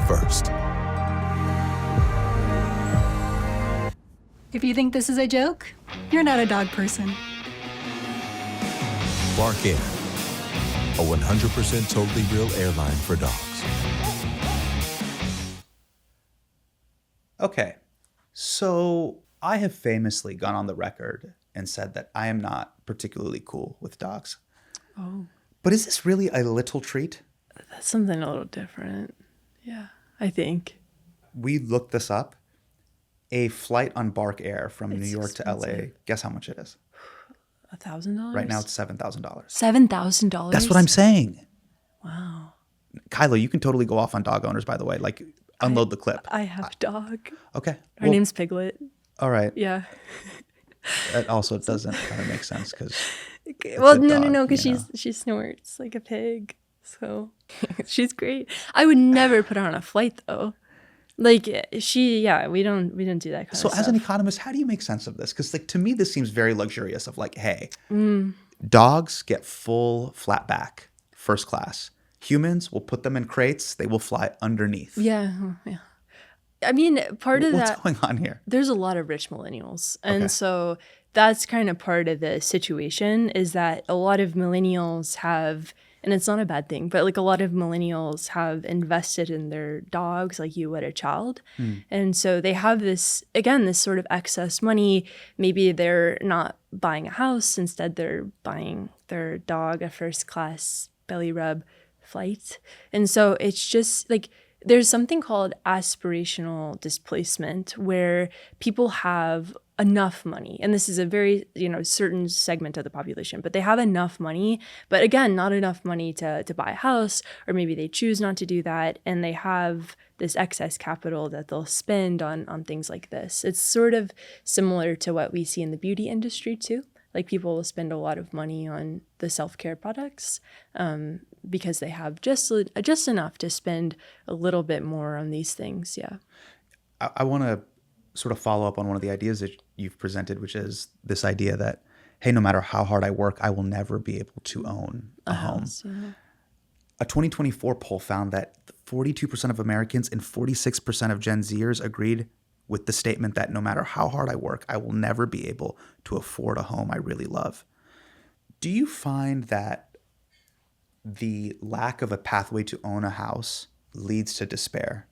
First. If you think this is a joke, you're not a dog person. Bark Air, a 100% totally real airline for dogs. Okay, so I have famously gone on the record and said that I am not particularly cool with dogs. Oh. But is this really a little treat? That's something a little different. Yeah, I think. We looked this up. A flight on Bark Air from New York to LA. expensive. Guess how much it is? $1,000? Right now it's $7,000. $7,000? That's what I'm saying. Wow. Kyla, you can totally go off on dog owners, by the way. Like, unload the clip. I have a dog. Okay. Her name's Piglet. All right. Yeah. That also doesn't kind of make sense because. Well, no, because she snorts like a pig. So she's great. I would never put her on a flight though. Like we don't do that kind of stuff. So as an economist, how do you make sense of this? Because like to me, this seems very luxurious of like, hey, dogs get full flat back, first class. Humans will put them in crates. They will fly underneath. Yeah. I mean, part of What's that. going on here? There's a lot of rich millennials. And Okay. so that's kind of part of the situation is that a lot of millennials have, and it's not a bad thing, but like a lot of millennials have invested in their dogs like you would a child. And so they have this, again, this sort of excess money. Maybe they're not buying a house. Instead, they're buying their dog a first class belly rub flight. And so it's just like, there's something called aspirational displacement where people have enough money. And this is a very, certain segment of the population, but they have enough money, but again, not enough money to buy a house, or maybe they choose not to do that. And they have this excess capital that they'll spend on things like this. It's sort of similar to what we see in the beauty industry too. Like people will spend a lot of money on the self-care products because they have just enough to spend a little bit more on these things. Yeah. I want to sort of follow up on one of the ideas that you've presented, which is this idea that, hey, no matter how hard I work, I will never be able to own a home. House, yeah. A 2024 poll found that 42% of Americans and 46% of Gen Zers agreed with the statement that no matter how hard I work, I will never be able to afford a home I really love. Do you find that the lack of a pathway to own a house leads to despair,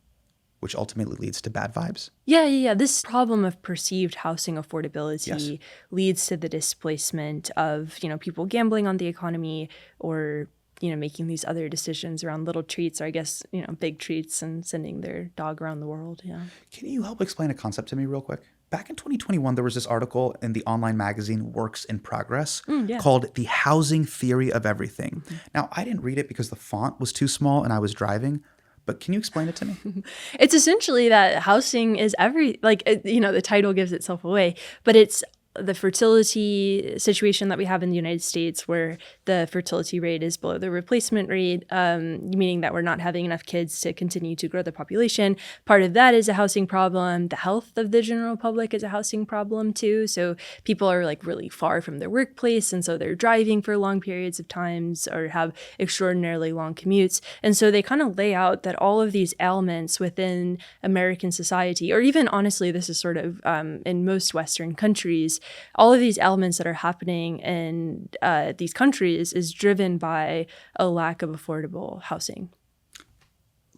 which ultimately leads to bad vibes? Yeah. This problem of perceived housing affordability Yes. leads to the displacement of, people gambling on the economy or, making these other decisions around little treats or I guess, big treats and sending their dog around the world. Yeah. Can you help explain a concept to me real quick? Back in 2021, there was this article in the online magazine Works in Progress called The Housing Theory of Everything. Now, I didn't read it because the font was too small and I was driving, but can you explain it to me? It's essentially that housing is the title gives itself away, but it's the fertility situation that we have in the United States where the fertility rate is below the replacement rate, meaning that we're not having enough kids to continue to grow the population. Part of that is a housing problem. The health of the general public is a housing problem too. So people are really far from their workplace and so they're driving for long periods of times or have extraordinarily long commutes. And so they kind of lay out that all of these ailments within American society, or even honestly, this is sort of in most Western countries, all of these elements that are happening in these countries is driven by a lack of affordable housing.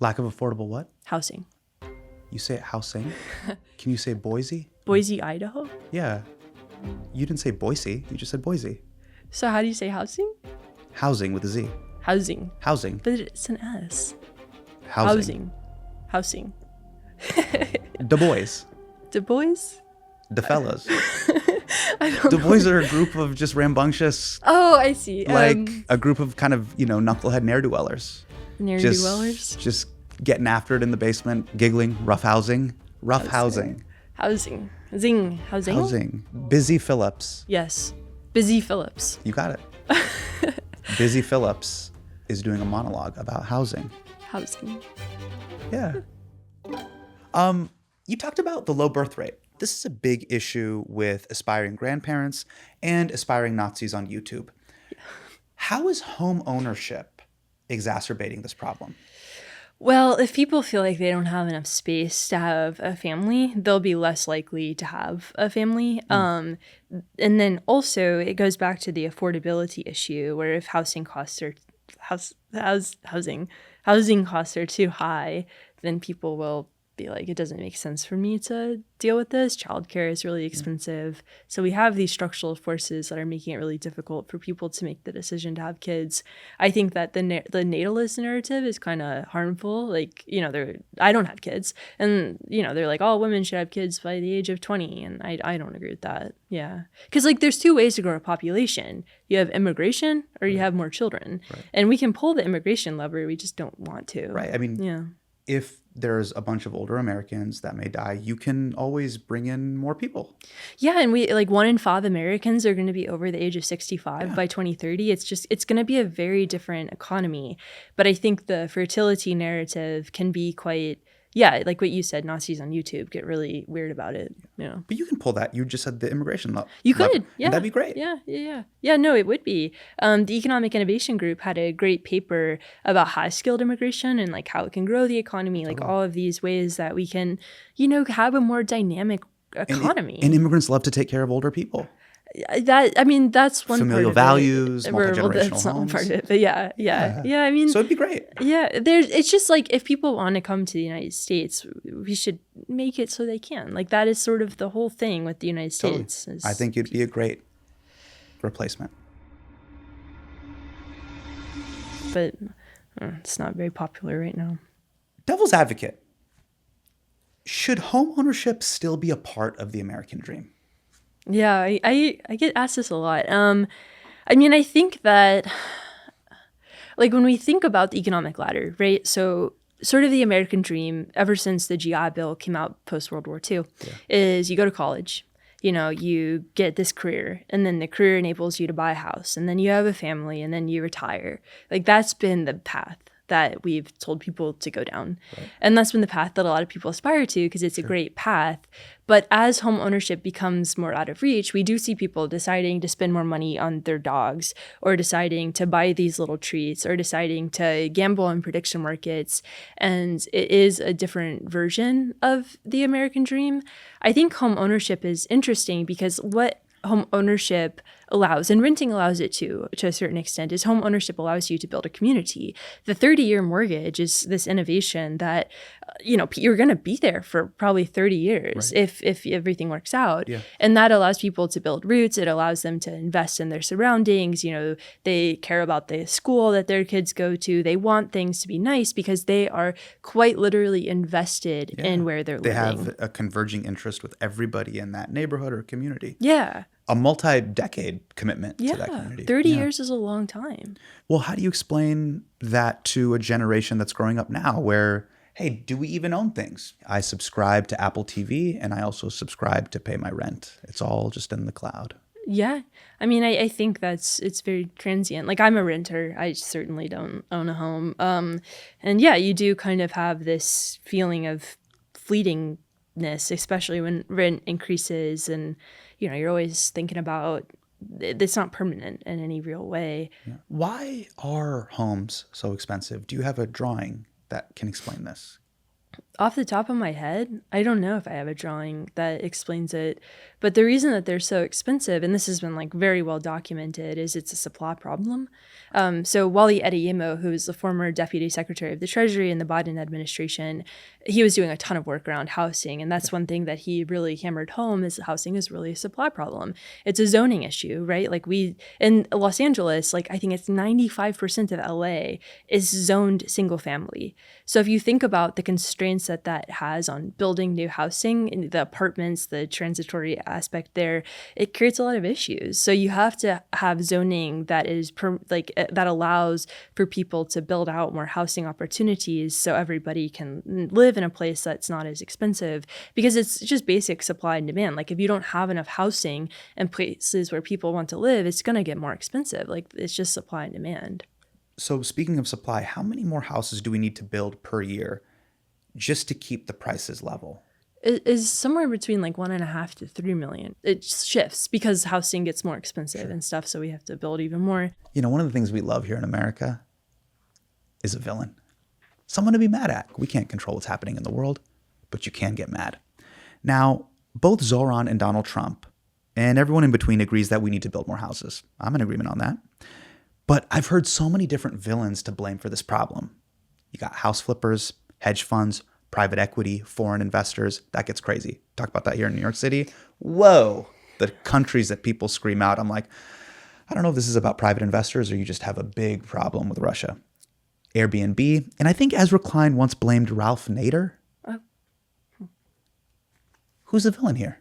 Lack of affordable what? Housing. You say housing? Can you say Boise? Boise, Idaho? Yeah. You didn't say Boise. You just said Boise. So how do you say housing? Housing with a Z. Housing. Housing. But it's an S. Housing. Housing. Du Bois. Du Bois? The fellas. I don't Du know. Bois are a group of just rambunctious. Oh, I see. A group of kind of, knucklehead ne'er-do-wellers. Ne'er-do-wellers? Just getting after it in the basement, giggling, rough housing. Housing. Housing. Zing. Housing? Housing. Busy Phillips. Yes. Busy Phillips. You got it. Busy Phillips is doing a monologue about housing. Housing. Yeah. You talked about the low birth rate. This is a big issue with aspiring grandparents and aspiring Nazis on YouTube. Yeah. How is home ownership exacerbating this problem? Well, if people feel like they don't have enough space to have a family, they'll be less likely to have a family. And then also it goes back to the affordability issue where if housing costs are housing costs are too high, then people will be like, it doesn't make sense for me to deal with this. Childcare is really expensive. So we have these structural forces that are making it really difficult for people to make the decision to have kids. I think that the natalist narrative is kind of harmful. I don't have kids. And, they're like, all women should have kids by the age of 20. And I don't agree with that. Yeah. Because there's two ways to grow a population. You have immigration or you have more children. Right. And we can pull the immigration lever. We just don't want to. Right. I mean, if there's a bunch of older Americans that may die, you can always bring in more people. Yeah, and we 1 in 5 Americans are going to be over the age of 65 by 2030. It's going to be a very different economy. But I think the fertility narrative can be quite, like what you said, Nazis on YouTube get really weird about it. Yeah. But you can pull that. You just said the immigration level. You could, yeah. And that'd be great. Yeah, no, it would be. The Economic Innovation Group had a great paper about high-skilled immigration and how it can grow the economy, all of these ways that we can, have a more dynamic economy. And immigrants love to take care of older people. That's one familial part values, of it. multi-generational That's not one homes. part of it, but yeah. I mean, so it'd be great. Yeah, it's just if people want to come to the United States, we should make it so they can. That is sort of the whole thing with the United States. I think it'd be a great replacement. But it's not very popular right now. Devil's advocate. Should home ownership still be a part of the American dream? Yeah, I get asked this a lot. I think that, when we think about the economic ladder, right? So sort of the American dream, ever since the GI Bill came out post-World War II, is you go to college, you get this career, and then the career enables you to buy a house, and then you have a family, and then you retire. That's been the path that we've told people to go down. Right. And that's been the path that a lot of people aspire to because it's a great path. But as home ownership becomes more out of reach, we do see people deciding to spend more money on their dogs or deciding to buy these little treats or deciding to gamble on prediction markets. And it is a different version of the American dream. I think home ownership is interesting because what home ownership allows, and renting allows it to a certain extent, is home ownership allows you to build a community. The 30-year mortgage is this innovation that, you're going to be there for probably 30 years if everything works out. Yeah. And that allows people to build roots. It allows them to invest in their surroundings. They care about the school that their kids go to. They want things to be nice because they are quite literally invested in where they're They living. have a converging interest with everybody in that neighborhood or community. Yeah. A multi-decade commitment to that community. 30 years is a long time. Well, how do you explain that to a generation that's growing up now where, hey, do we even own things? I subscribe to Apple TV and I also subscribe to pay my rent. It's all just in the cloud. Yeah. I mean, I think it's very transient. Like, I'm a renter. I certainly don't own a home. And yeah, you do kind of have this feeling of fleetingness, especially when rent increases and, you're always thinking about it's not permanent in any real way. Yeah. Why are homes so expensive? Do you have a drawing that can explain this? Off the top of my head, I don't know if I have a drawing that explains it, but the reason that they're so expensive, and this has been very well documented, is it's a supply problem. So Wally Adeyemo, who is the former Deputy Secretary of the Treasury in the Biden administration, he was doing a ton of work around housing, and that's one thing that he really hammered home is housing is really a supply problem. It's a zoning issue, right? In Los Angeles, I think it's 95% of LA is zoned single family. So if you think about the constraints that has on building new housing, the apartments, the transitory aspect there, it creates a lot of issues. So you have to have zoning that is that allows for people to build out more housing opportunities so everybody can live in a place that's not as expensive, because it's just basic supply and demand. If you don't have enough housing in places where people want to live, it's going to get more expensive. It's just supply and demand. So speaking of supply, how many more houses do we need to build per year just to keep the prices level? It is somewhere between 1.5 to 3 million. It shifts because housing gets more expensive and stuff, so we have to build even more. One of the things we love here in America is a villain. Someone to be mad at. We can't control what's happening in the world, but you can get mad. Now, both Zoran and Donald Trump and everyone in between agrees that we need to build more houses. I'm in agreement on that. But I've heard so many different villains to blame for this problem. You got house flippers, hedge funds, private equity, foreign investors. That gets crazy. Talk about that here in New York City. Whoa. The countries that people scream out. I'm like, I don't know if this is about private investors or you just have a big problem with Russia. Airbnb. And I think Ezra Klein once blamed Ralph Nader. Who's the villain here?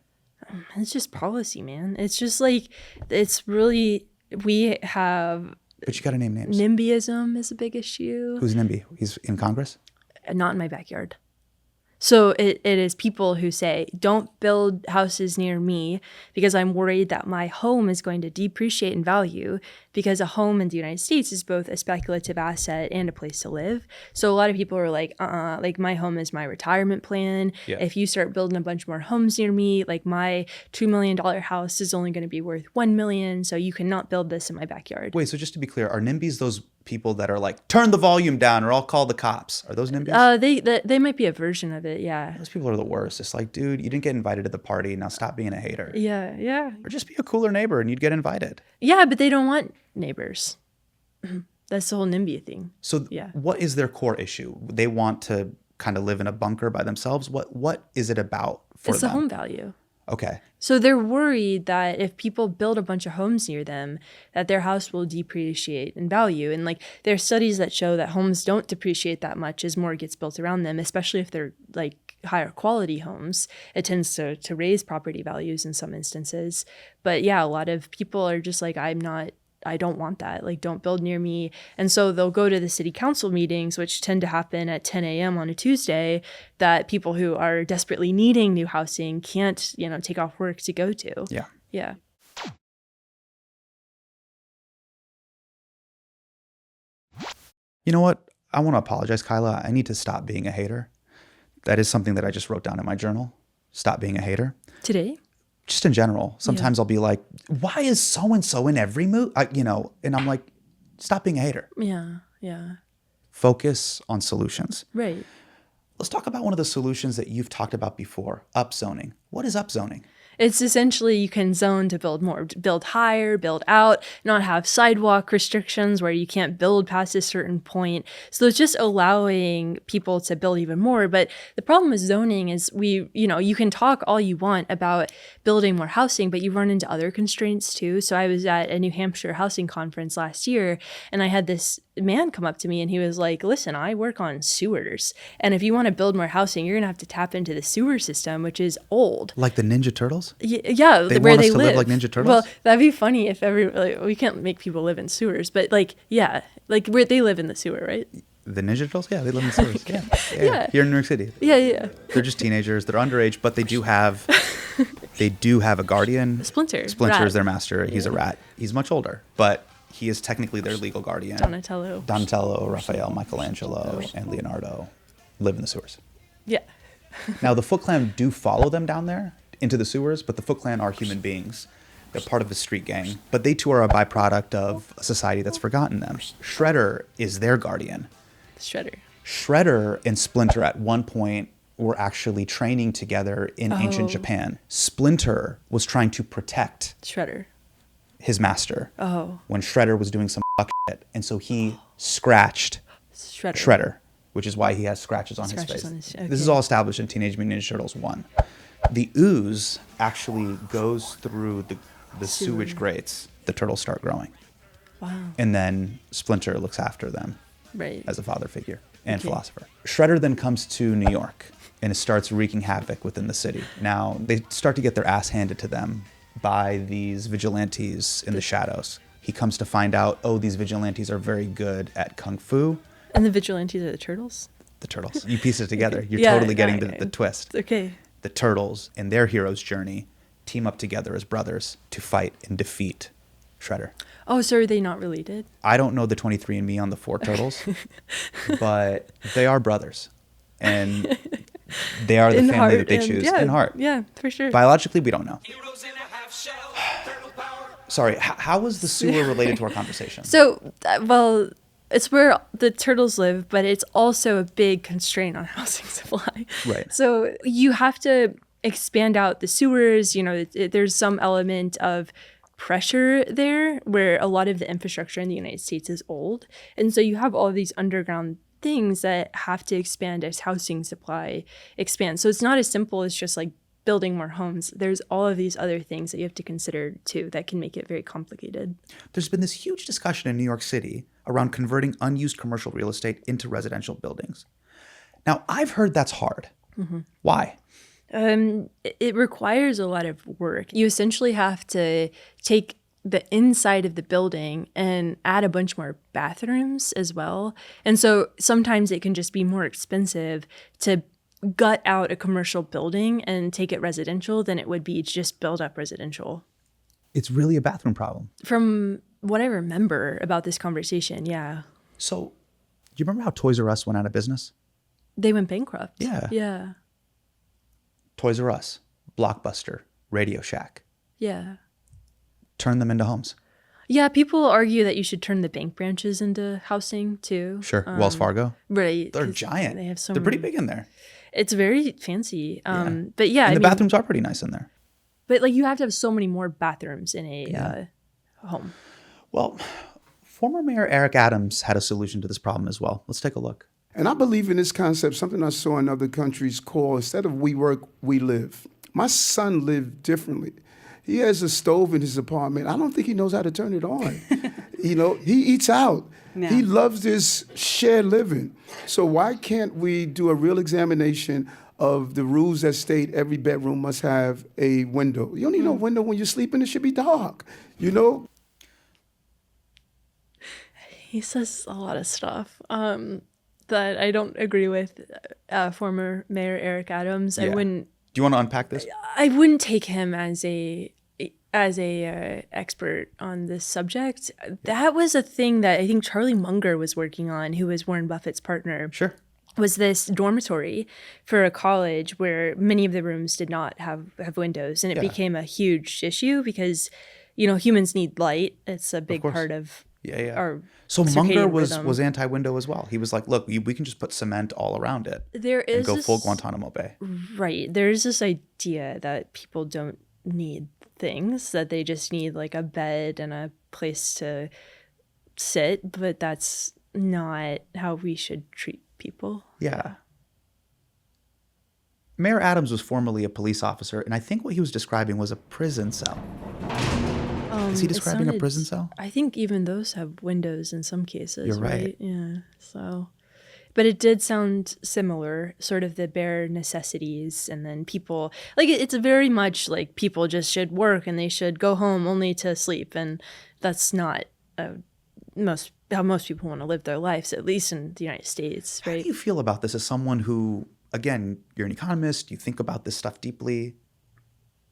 It's just policy, man. It's just it's really, we have... But you got to name names. NIMBYism is a big issue. Who's NIMBY? He's in Congress? Not in my backyard. So it is people who say, don't build houses near me because I'm worried that my home is going to depreciate in value, because a home in the United States is both a speculative asset and a place to live. So a lot of people are like, my home is my retirement plan. Yeah. If you start building a bunch more homes near me, my $2 million house is only going to be worth $1 million. So you cannot build this in my backyard. Wait, so just to be clear, are NIMBYs those people that are turn the volume down or I'll call the cops? Are those NIMBYs? They might be a version of it, yeah. Those people are the worst. It's dude, you didn't get invited to the party. Now stop being a hater. Yeah. Or just be a cooler neighbor and you'd get invited. Yeah, but they don't want neighbors. That's the whole NIMBY thing. So what is their core issue? They want to kind of live in a bunker by themselves? What is it about for them? It's the home value. Okay. So they're worried that if people build a bunch of homes near them, that their house will depreciate in value. And there are studies that show that homes don't depreciate that much as more gets built around them, especially if they're higher quality homes. It tends to raise property values in some instances. But yeah, a lot of people are just I don't want that. Don't build near me. And so they'll go to the city council meetings, which tend to happen at 10 a.m. on a Tuesday, that people who are desperately needing new housing can't, take off work to go to. Yeah. Yeah. You know what? I want to apologize, Kyla. I need to stop being a hater. That is something that I just wrote down in my journal. Stop being a hater. Today? Just in general. Sometimes I'll be like, why is so-and-so in every mood? And I'm like, stop being a hater. Yeah. Focus on solutions. Right. Let's talk about one of the solutions that you've talked about before, upzoning. What is upzoning? It's essentially you can zone to build more, build higher, build out, not have sidewalk restrictions where you can't build past a certain point. So it's just allowing people to build even more. But the problem with zoning is you can talk all you want about building more housing, but you run into other constraints too. So I was at a New Hampshire housing conference last year, and I had this man come up to me and he was like, listen, I work on sewers. And if you want to build more housing, you're going to have to tap into the sewer system, which is old. Like the Ninja Turtles? Yeah, they where want they us to live like Ninja Turtles? Well, that'd be funny if we can't make people live in sewers, but where they live in the sewer, right? The Ninja Turtles? Yeah, they live in sewers. Okay. Yeah. Here in New York City. Yeah. They're just teenagers. They're underage, but they do have a guardian. Splinter. Splinter Rat. is their master. He's a rat. He's much older, but he is technically their legal guardian. Donatello, Raphael, Michelangelo, and Leonardo live in the sewers. Yeah. Now, the Foot Clan do follow them down there into the sewers, but the Foot Clan are human beings. They're part of the street gang, but they too are a byproduct of a society that's forgotten them. Shredder is their guardian. Shredder and Splinter at one point were actually training together in ancient Japan. Splinter was trying to protect his master when Shredder was doing some fuck shit. And so he scratched Shredder, which is why he has scratches on his face. This is all established in Teenage Mutant Ninja Turtles 1. The ooze actually goes through the sewage grates. The turtles start growing. Wow. And then Splinter looks after them as a father figure and philosopher. Shredder then comes to New York and starts wreaking havoc within the city. Now, they start to get their ass handed to them by these vigilantes in the shadows. He comes to find out, these vigilantes are very good at kung fu. And the vigilantes are the turtles? The turtles. You piece it together. You're totally getting the twist. Okay. The turtles and their hero's journey team up together as brothers to fight and defeat Shredder. Oh, so are they not related? I don't know the 23andMe on the 4 turtles, but they are brothers. And they are the In family heart that they and- choose yeah, in heart. yeah, for sure. Biologically, we don't know. Sorry, how was the sewer related to our conversation? So, it's where the turtles live, but it's also a big constraint on housing supply. Right. So you have to expand out the sewers. There's some element of pressure there where a lot of the infrastructure in the United States is old. And so you have all of these underground things that have to expand as housing supply expands. So it's not as simple as just like building more homes. There's all of these other things that you have to consider too that can make it very complicated. There's been this huge discussion in New York City around converting unused commercial real estate into residential buildings. Now, I've heard that's hard. Mm-hmm. Why? It requires a lot of work. You essentially have to take the inside of the building and add a bunch more bathrooms as well. And so sometimes it can just be more expensive to gut out a commercial building and take it residential than it would be to just build up residential. It's really a bathroom problem. From what I remember about this conversation, yeah. So, do you remember how Toys R Us went out of business? They went bankrupt. Yeah. Yeah. Toys R Us, Blockbuster, Radio Shack. Yeah. Turn them into homes. Yeah, people argue that you should turn the bank branches into housing too. Sure. Wells Fargo. Right. They're giant. They have so They're pretty many- big in there. It's very fancy. But yeah, And I the mean, bathrooms are pretty nice in there. But like you have to have so many more bathrooms in a home. Well, former Mayor Eric Adams had a solution to this problem as well. Let's take a look. And I believe in this concept, something I saw in other countries called, instead of we work, we live. My son lived differently. He has a stove in his apartment. I don't think he knows how to turn it on. He eats out. Yeah. He loves this shared living. So why can't we do a real examination of the rules that state every bedroom must have a window? You don't need no window when you're sleeping. It should be dark, He says a lot of stuff that I don't agree with. Former Mayor Eric Adams. Yeah. I wouldn't. Do you want to unpack this? I wouldn't take him as a expert on this subject. That was a thing that I think Charlie Munger was working on, who was Warren Buffett's partner. Sure. Was this dormitory for a college where many of the rooms did not have windows, and it became a huge issue because humans need light. It's a big part of our So Munger circadian was rhythm. anti-window as well. He was like, look, we can just put cement all around it There is and go this- full Guantanamo Bay. Right. There's this idea that people don't need things, that they just need like a bed and a place to sit, but that's not how we should treat people. Yeah. Mayor Adams was formerly a police officer, and I think what he was describing was a prison cell. Is he describing a prison cell? I think even those have windows in some cases. You're right. Yeah. So, but it did sound similar, sort of the bare necessities, and then people like it's very much like people just should work and they should go home only to sleep, and that's not how most people want to live their lives, at least in the United States, right? How do you feel about this as someone who, again, you're an economist, you think about this stuff deeply.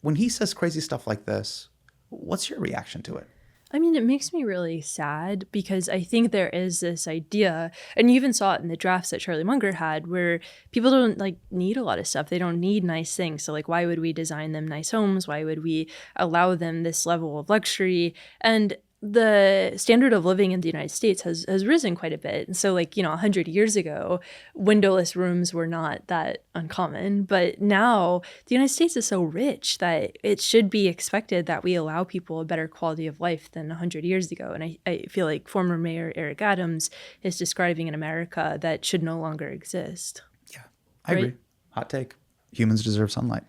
When he says crazy stuff like this, what's your reaction to it? I mean, it makes me really sad because I think there is this idea, and you even saw it in the drafts that Charlie Munger had, where people don't like need a lot of stuff. They don't need nice things. So like, why would we design them nice homes? Why would we allow them this level of luxury? And the standard of living in the United States has risen quite a bit. And so like, 100 years ago, windowless rooms were not that uncommon. But now the United States is so rich that it should be expected that we allow people a better quality of life than 100 years ago. And I feel like former Mayor Eric Adams is describing an America that should no longer exist. Yeah, I agree. Hot take. Humans deserve sunlight.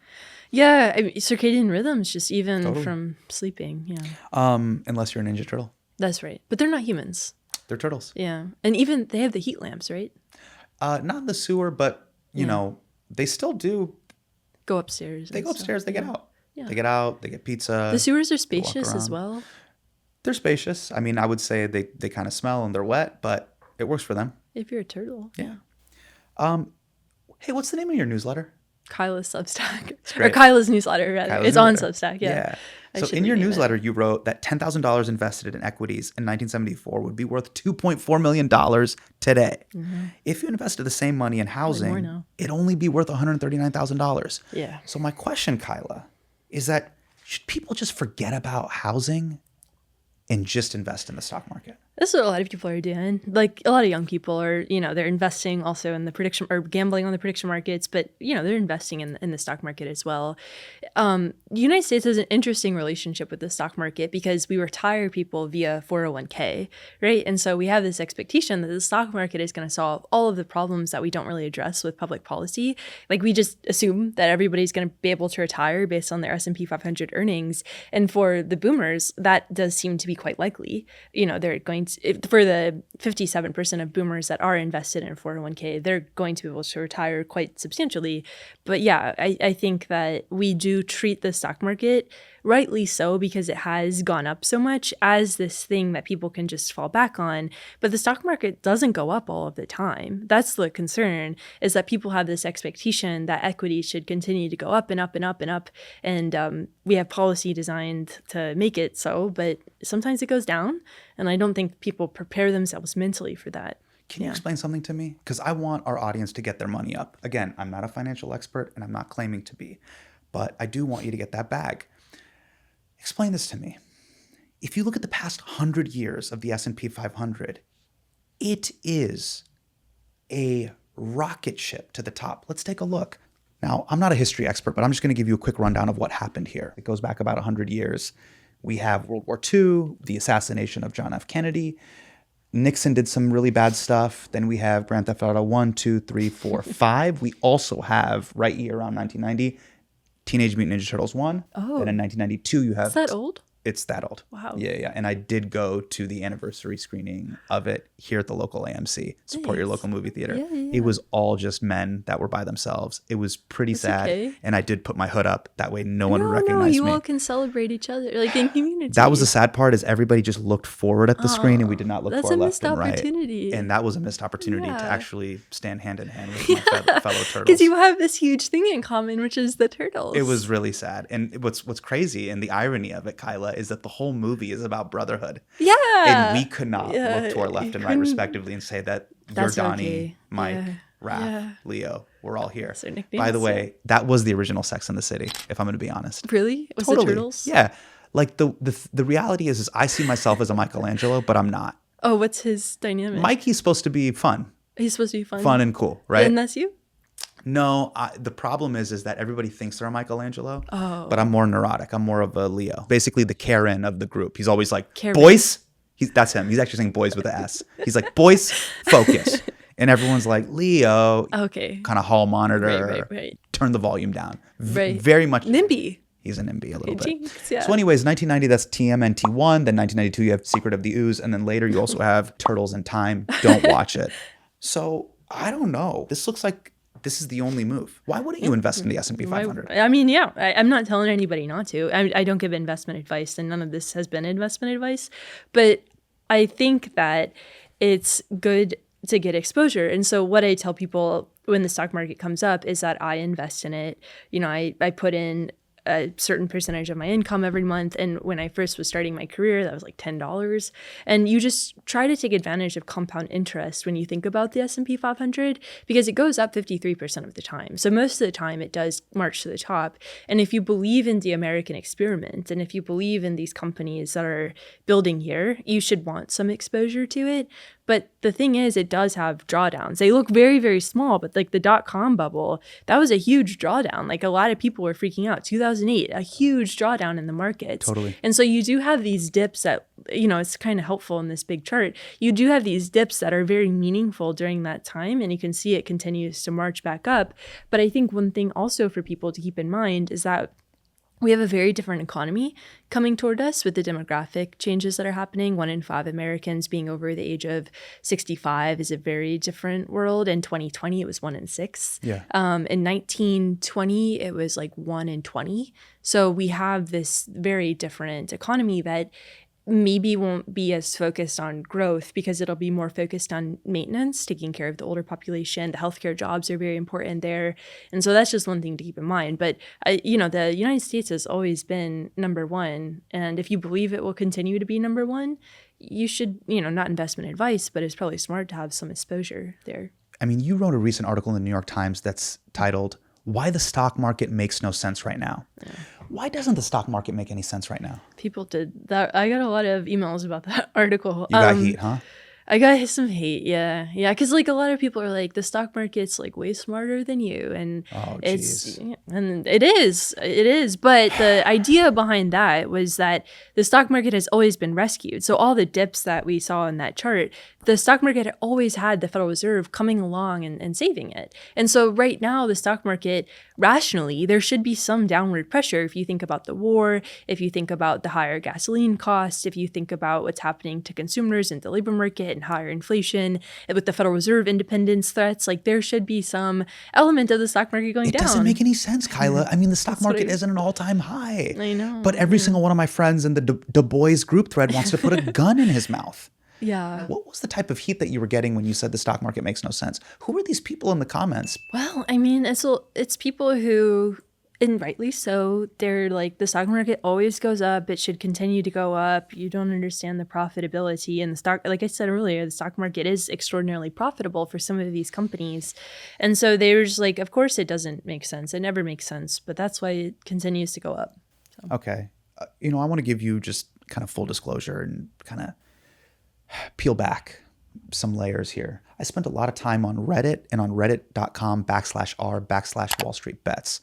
Yeah, I mean, circadian rhythms, just even from sleeping. Yeah. Unless you're a Ninja Turtle. That's right. But they're not humans. They're turtles. Yeah. And even they have the heat lamps, right? Not in the sewer, but, you know, they still do. Go upstairs. They go upstairs, they get out. Yeah. They get out, they get pizza. The sewers are spacious as well. They're spacious. I mean, I would say they kind of smell and they're wet, but it works for them. If you're a turtle. Yeah. Hey, what's the name of your newsletter? Kyla's Substack. Or Kyla's newsletter, rather. It's on Substack, yeah. So in your newsletter, you wrote that $10,000 invested in equities in 1974 would be worth $2.4 million today. Mm-hmm. If you invested the same money in housing, it'd only be worth $139,000. Yeah. So my question, Kyla, is that should people just forget about housing and just invest in the stock market? That's what a lot of people are doing. Like a lot of young people are, they're investing also in the prediction or gambling on the prediction markets, but they're investing in the stock market as well. The United States has an interesting relationship with the stock market because we retire people via 401k, right? And so we have this expectation that the stock market is going to solve all of the problems that we don't really address with public policy. Like we just assume that everybody's going to be able to retire based on their S&P 500 earnings. And for the boomers, that does seem to be quite likely. They're going to, for the 57% of boomers that are invested in 401k, they're going to be able to retire quite substantially. But yeah, I think that we do treat the stock market, rightly so, because it has gone up so much, as this thing that people can just fall back on. But the stock market doesn't go up all of the time. That's the concern, is that people have this expectation that equity should continue to go up and up and up and up. And we have policy designed to make it so, but sometimes it goes down. And I don't think people prepare themselves mentally for that. Can you explain something to me? Because I want our audience to get their money up. Again, I'm not a financial expert and I'm not claiming to be, but I do want you to get that bag. Explain this to me. If you look at the past 100 years of the S&P 500, it is a rocket ship to the top. Let's take a look. Now, I'm not a history expert, but I'm just going to give you a quick rundown of what happened here. It goes back about 100 years. We have World War II, the assassination of John F. Kennedy. Nixon did some really bad stuff. Then we have Grand Theft Auto 1, 2, 3, 4, 5. We also have, right here around 1990, Teenage Mutant Ninja Turtles 1. Oh. Then in 1992, you have... Is that old? It's that old. Wow. Yeah. And I did go to the anniversary screening of it here at the local AMC. Support your local movie theater. Yeah. It was all just men that were by themselves. It was pretty sad. Okay. And I did put my hood up. That way no one would recognize you me. all can celebrate each other, like in community. That was the sad part, is everybody just looked forward at the screen and we did not look to our left and right. That's a missed opportunity. And that was a missed opportunity to actually stand hand in hand with my fellow turtles. Because you have this huge thing in common, which is the turtles. It was really sad. And what's crazy and the irony of it, Kyla, is that the whole movie is about brotherhood. Yeah. And we could not look to our left and right respectively and say that you're Donnie, Mike, Raph, Leo, we're all here. By the way, that was the original Sex and the City, if I'm going to be honest. Really? Was Totally. it turtles? Yeah. Like the reality is I see myself as a Michelangelo, but I'm not. Oh, what's his dynamic? Mikey's supposed to be fun. He's supposed to be fun. Fun and cool, right? And that's you? No, the problem is that everybody thinks they're a Michelangelo, Oh. but I'm more neurotic. I'm more of a Leo. Basically the Karen of the group. He's always like, Karen. boys. That's him. He's actually saying boys with an S. He's like, boys, focus. And everyone's like, Leo, Okay. kind of hall monitor, Right. turn the volume down. Right. Very much. NIMBY. He's an NIMBY a little bit. Jinx, yeah. So anyways, 1990, that's TMNT 1. Then 1992, you have Secret of the Ooze. And then later you also have Turtles in Time. Don't watch it. So I don't know. This looks like this is the only move. Why wouldn't you invest in the S&P 500? I mean, yeah, I'm not telling anybody not to. I don't give investment advice, and none of this has been investment advice. But I think that it's good to get exposure. And so what I tell people when the stock market comes up is that I invest in it. You know, I put in a certain percentage of my income every month. And when I first was starting my career, that was like $10. And you just try to take advantage of compound interest when you think about the S&P 500, because it goes up 53% of the time. So most of the time it does march to the top. And if you believe in the American experiment, and if you believe in these companies that are building here, you should want some exposure to it. But the thing is, it does have drawdowns. They look very, very small, but like the dot-com bubble, that was a huge drawdown. Like a lot of people were freaking out. 2008, a huge drawdown in the markets. Totally. And so you do have these dips that, you know, it's kind of helpful in this big chart. You do have these dips that are very meaningful during that time, and you can see it continues to march back up. But I think one thing also for people to keep in mind is that we have a very different economy coming toward us with the demographic changes that are happening. 1 in 5 Americans being over the age of 65 is a very different world. In 2020, it was 1 in 6. Yeah. In 1920, it was like 1 in 20. So we have this very different economy that maybe won't be as focused on growth, because it'll be more focused on maintenance, taking care of the older population. The healthcare jobs are very important there. And so that's just one thing to keep in mind. But, you know, the United States has always been number one. And if you believe it will continue to be number one, you should, you know, not investment advice, but it's probably smart to have some exposure there. I mean, you wrote a recent article in the New York Times that's titled, Why the Stock Market Makes No Sense Right Now. Yeah. Why doesn't the stock market make any sense right now? People did that. I got a lot of emails about that article. You got heat, huh? I got some hate, yeah. Because like a lot of people are like, the stock market's like way smarter than you, and and it is. But the idea behind that was that the stock market has always been rescued. So all the dips that we saw in that chart, the stock market had always had the Federal Reserve coming along and saving it. And so right now, the stock market, rationally, there should be some downward pressure if you think about the war, if you think about the higher gasoline costs, if you think about what's happening to consumers and the labor market and higher inflation, and with the Federal Reserve independence threats, like there should be some element of the stock market going down. It doesn't make any sense, Kyla. I mean, the stock market is at an all-time high. I know. But every single one of my friends in the Du Bois group thread wants to put a gun in his mouth. Yeah. What was the type of heat that you were getting when you said the stock market makes no sense? Who are these people in the comments? Well, I mean, it's people who, and rightly so, they're like, the stock market always goes up. It should continue to go up. You don't understand the profitability. And the stock, like I said earlier, the stock market is extraordinarily profitable for some of these companies. And so they're just like, of course it doesn't make sense. It never makes sense. But that's why it continues to go up. So. Okay. You know, I want to give you just kind of full disclosure and kind of peel back some layers here. I spent a lot of time on Reddit and on reddit.com/r/Wall Street Bets.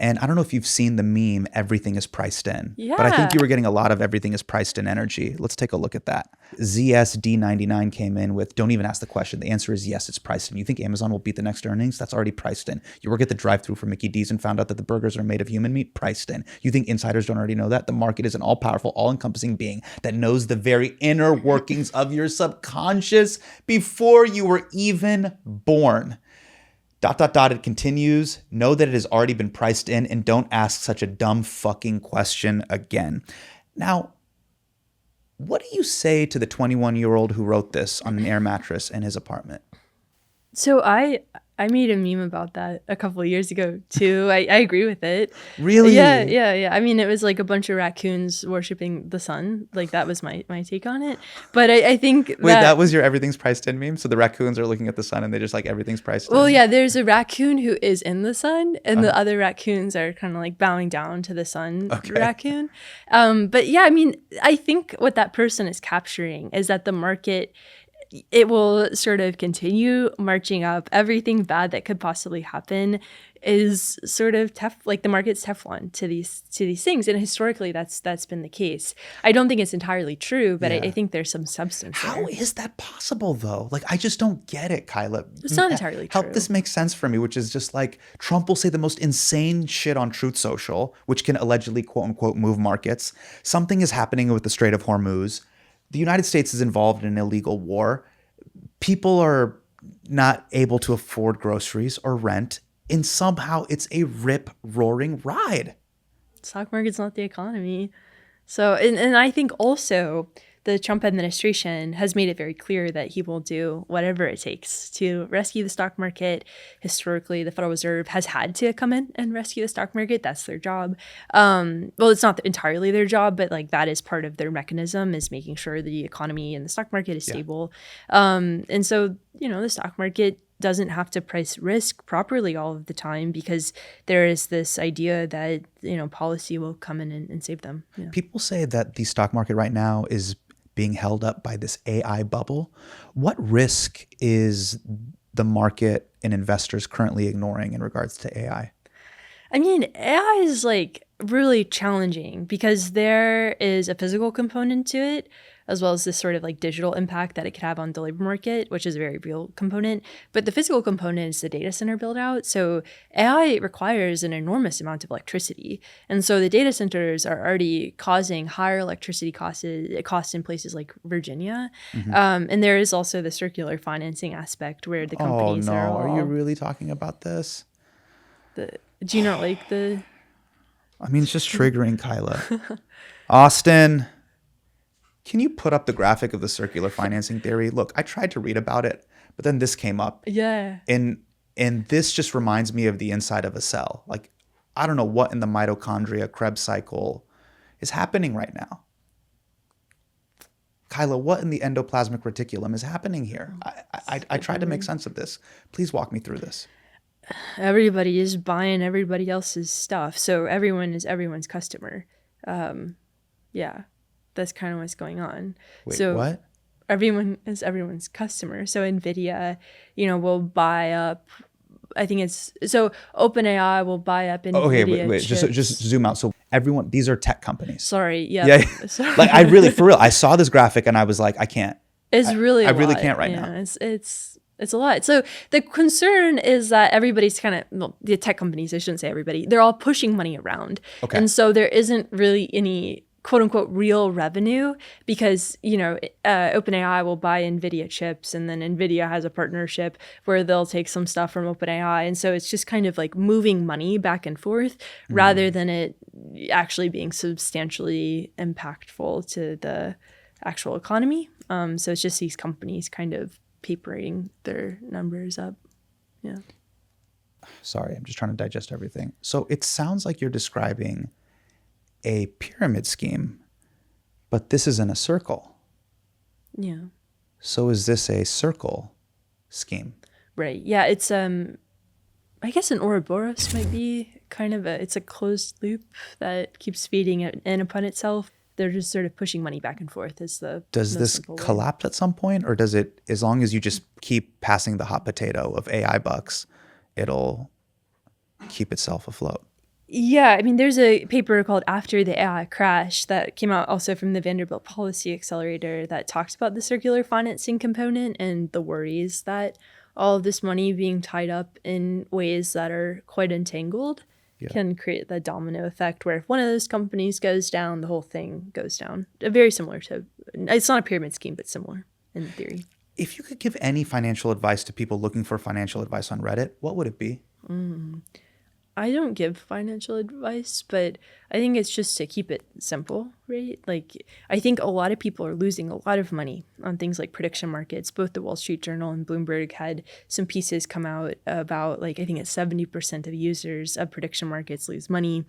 And I don't know if you've seen the meme, everything is priced in. Yeah. But I think you were getting a lot of everything is priced in energy. Let's take a look at that. ZSD99 came in with, don't even ask the question. The answer is yes, it's priced in. You think Amazon will beat the next earnings? That's already priced in. You work at the drive-thru for Mickey D's and found out that the burgers are made of human meat? Priced in. You think insiders don't already know that? The market is an all-powerful, all-encompassing being that knows the very inner workings of your subconscious before you were even born. ... It continues. Know that it has already been priced in, and don't ask such a dumb fucking question again. Now, what do you say to the 21-year-old who wrote this on an air mattress in his apartment? So I made a meme about that a couple of years ago too. I agree with it. Really? Yeah. I mean, it was like a bunch of raccoons worshiping the sun. Like that was my take on it. But I think Wait, that was your everything's priced in meme? So the raccoons are looking at the sun and they just like everything's priced in? Well, yeah, there's a raccoon who is in the sun, and the other raccoons are kind of like bowing down to the sun raccoon. But yeah, I mean, I think what that person is capturing is that the market it will sort of continue marching up. Everything bad that could possibly happen is sort of like the market's Teflon to these things, and historically that's been the case. I don't think it's entirely true, but I think there's some substance. How is that possible though? Like, I just don't get it, Kyla. It's not entirely true. Help this make sense for me, which is just like Trump will say the most insane shit on Truth Social, which can allegedly quote unquote move markets. Something is happening with the Strait of Hormuz. The United States is involved in an illegal war. People are not able to afford groceries or rent, and somehow it's a rip-roaring ride. Stock market's not the economy. So, and I think also the Trump administration has made it very clear that he will do whatever it takes to rescue the stock market. Historically, the Federal Reserve has had to come in and rescue the stock market. That's their job. Well, it's not entirely their job, but like that is part of their mechanism, is making sure the economy and the stock market is stable. And so, the stock market doesn't have to price risk properly all of the time, because there is this idea that, policy will come in and save them. Yeah. People say that the stock market right now is being held up by this AI bubble. What risk is the market and investors currently ignoring in regards to AI? I mean, AI is like really challenging because there is a physical component to it, as well as this sort of like digital impact that it could have on the labor market, which is a very real component. But the physical component is the data center build out. So AI requires an enormous amount of electricity. And so the data centers are already causing higher electricity costs in places like Virginia. And there is also the circular financing aspect where the companies are you really talking about this? Do you not like the... I mean, it's just triggering, Kyla. Austin, can you put up the graphic of the circular financing theory? Look, I tried to read about it, but then this came up. Yeah. And this just reminds me of the inside of a cell. Like, I don't know what in the mitochondria Krebs cycle is happening right now. Kyla, what in the endoplasmic reticulum is happening here? I tried to make sense of this. Please walk me through this. Everybody is buying everybody else's stuff. So everyone is everyone's customer. Yeah, that's kind of what's going on. Wait, so what? Everyone is everyone's customer. So NVIDIA, will buy up, I think it's, so OpenAI will buy up NVIDIA Okay, wait. chips. Just zoom out. So everyone, these are tech companies. Sorry, yeah. Yeah. Sorry. Like, I really, for real, I saw this graphic and I was like, I can't. It's really I a really lot. can't right now. It's a lot. So the concern is that everybody's kind of, well, the tech companies, I shouldn't say everybody, they're all pushing money around. Okay. And so there isn't really any quote unquote real revenue because, OpenAI will buy NVIDIA chips and then NVIDIA has a partnership where they'll take some stuff from OpenAI. And so it's just kind of like moving money back and forth rather than it actually being substantially impactful to the actual economy. So it's just these companies kind of papering their numbers up. Yeah. Sorry, I'm just trying to digest everything. So it sounds like you're describing a pyramid scheme, but this is in a circle. Yeah. So is this a circle scheme? Right. Yeah, it's I guess an Ouroboros might be kind of it's a closed loop that keeps feeding it in upon itself. They're just sort of pushing money back and forth. Does this collapse at some point, or does it, as long as you just keep passing the hot potato of AI bucks, it'll keep itself afloat? Yeah, I mean, there's a paper called After the AI Crash that came out also from the Vanderbilt Policy Accelerator that talks about the circular financing component and the worries that all of this money being tied up in ways that are quite entangled can create the domino effect where if one of those companies goes down, the whole thing goes down. Very similar to, it's not a pyramid scheme, but similar in theory. If you could give any financial advice to people looking for financial advice on Reddit, what would it be? I don't give financial advice, but I think it's just to keep it simple, right? Like, I think a lot of people are losing a lot of money on things like prediction markets. Both the Wall Street Journal and Bloomberg had some pieces come out about, like, I think it's 70% of users of prediction markets lose money.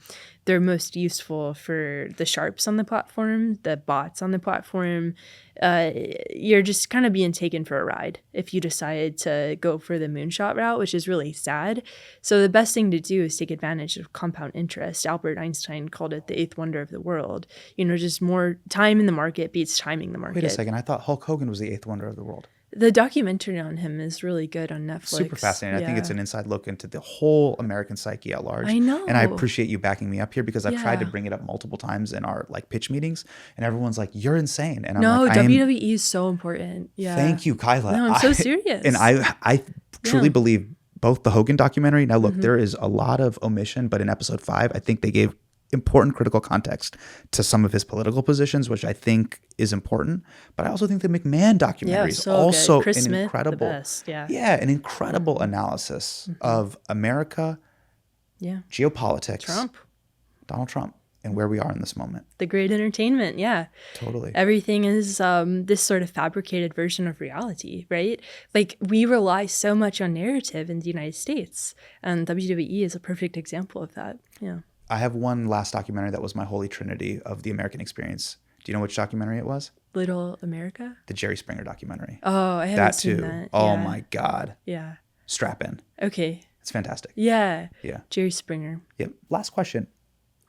They're most useful for the sharps on the platform, the bots on the platform. You're just kind of being taken for a ride if you decide to go for the moonshot route, which is really sad. So the best thing to do is take advantage of compound interest. Albert Einstein called it the eighth wonder of the world. Just more time in the market beats timing the market. Wait a second. I thought Hulk Hogan was the eighth wonder of the world. The documentary on him is really good on Netflix. Super fascinating. Yeah. I think it's an inside look into the whole American psyche at large. I know. And I appreciate you backing me up here because I've tried to Yeah. bring it up multiple times in our like pitch meetings, and everyone's like, "You're insane." And I'm No, like, WWE is so important. Yeah. Thank you, Kyla. No, I'm so serious. And I truly Yeah. believe both the Hogan documentary. Now, look, Mhm. there is a lot of omission, but in episode 5, I think they gave important critical context to some of his political positions, which I think is important. But I also think the McMahon documentary is so also good. Chris an Smith, incredible, the best. Yeah. an incredible analysis of America, Yeah. geopolitics, Trump. Donald Trump, and where we are in this moment. The great entertainment. Yeah. Totally. Everything is this sort of fabricated version of reality, right? Like we rely so much on narrative in the United States, and WWE is a perfect example of that. Yeah. I have one last documentary that was my holy trinity of the American experience. Do you know which documentary it was? Little America? The Jerry Springer documentary. Oh, I haven't that seen too. that. Oh Yeah. my God. Yeah. Strap in. Okay. It's fantastic. Yeah. Yeah. Jerry Springer. Yep. Last question.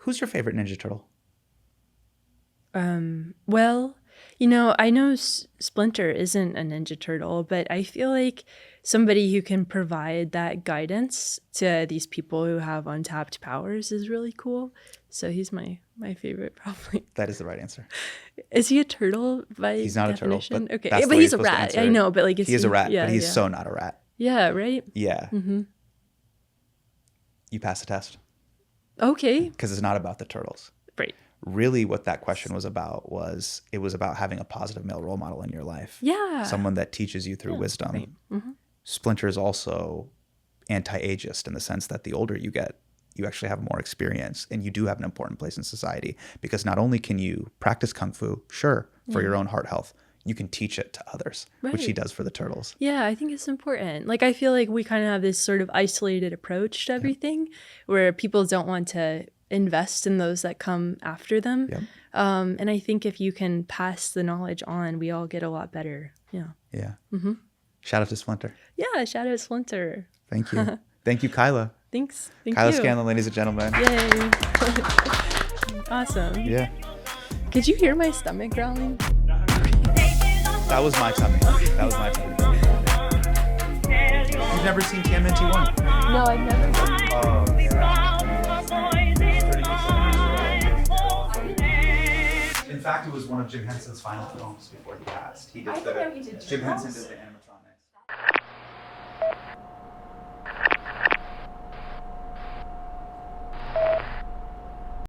Who's your favorite Ninja Turtle? Well, you know, I know Splinter isn't a Ninja Turtle, but I feel like somebody who can provide that guidance to these people who have untapped powers is really cool. So he's my favorite, probably. That is the right answer. Is he a turtle by He's not definition? a turtle. But Okay, that's the but way he's you're a supposed to rat. answer I it. know, but like, he is a rat, but he's so not a rat. Yeah, right? Yeah. Mm-hmm. You pass the test. Okay. Because it's not about the turtles. Right. Really what that question was about it was about having a positive male role model in your life. Yeah. Someone that teaches you through wisdom. Right. Mm-hmm. Splinter is also anti-ageist in the sense that the older you get, you actually have more experience and you do have an important place in society because not only can you practice Kung Fu, sure, for your own heart health, you can teach it to others, which he Right. does for the turtles. Yeah, I think it's important. Like, I feel like we kind of have this sort of isolated approach to everything where people don't want to invest in those that come after them. Yep. And I think if you can pass the knowledge on, we all get a lot better. Yeah. Yeah. Mm-hmm. Shout out to Splinter. Yeah, shout out Splinter. Thank you. Thank you, Kyla. Thanks. Thank Kyla you. Scanlon, ladies and gentlemen. Yay. Awesome. Yeah. Could you hear my stomach growling? That was my tummy. That was my tummy. You've never seen TMNT 1? No, I've never done that. Oh, In fact, it was one of Jim Henson's final films before he passed. He did I didn't know he did Jim journals. Henson did the animatronic.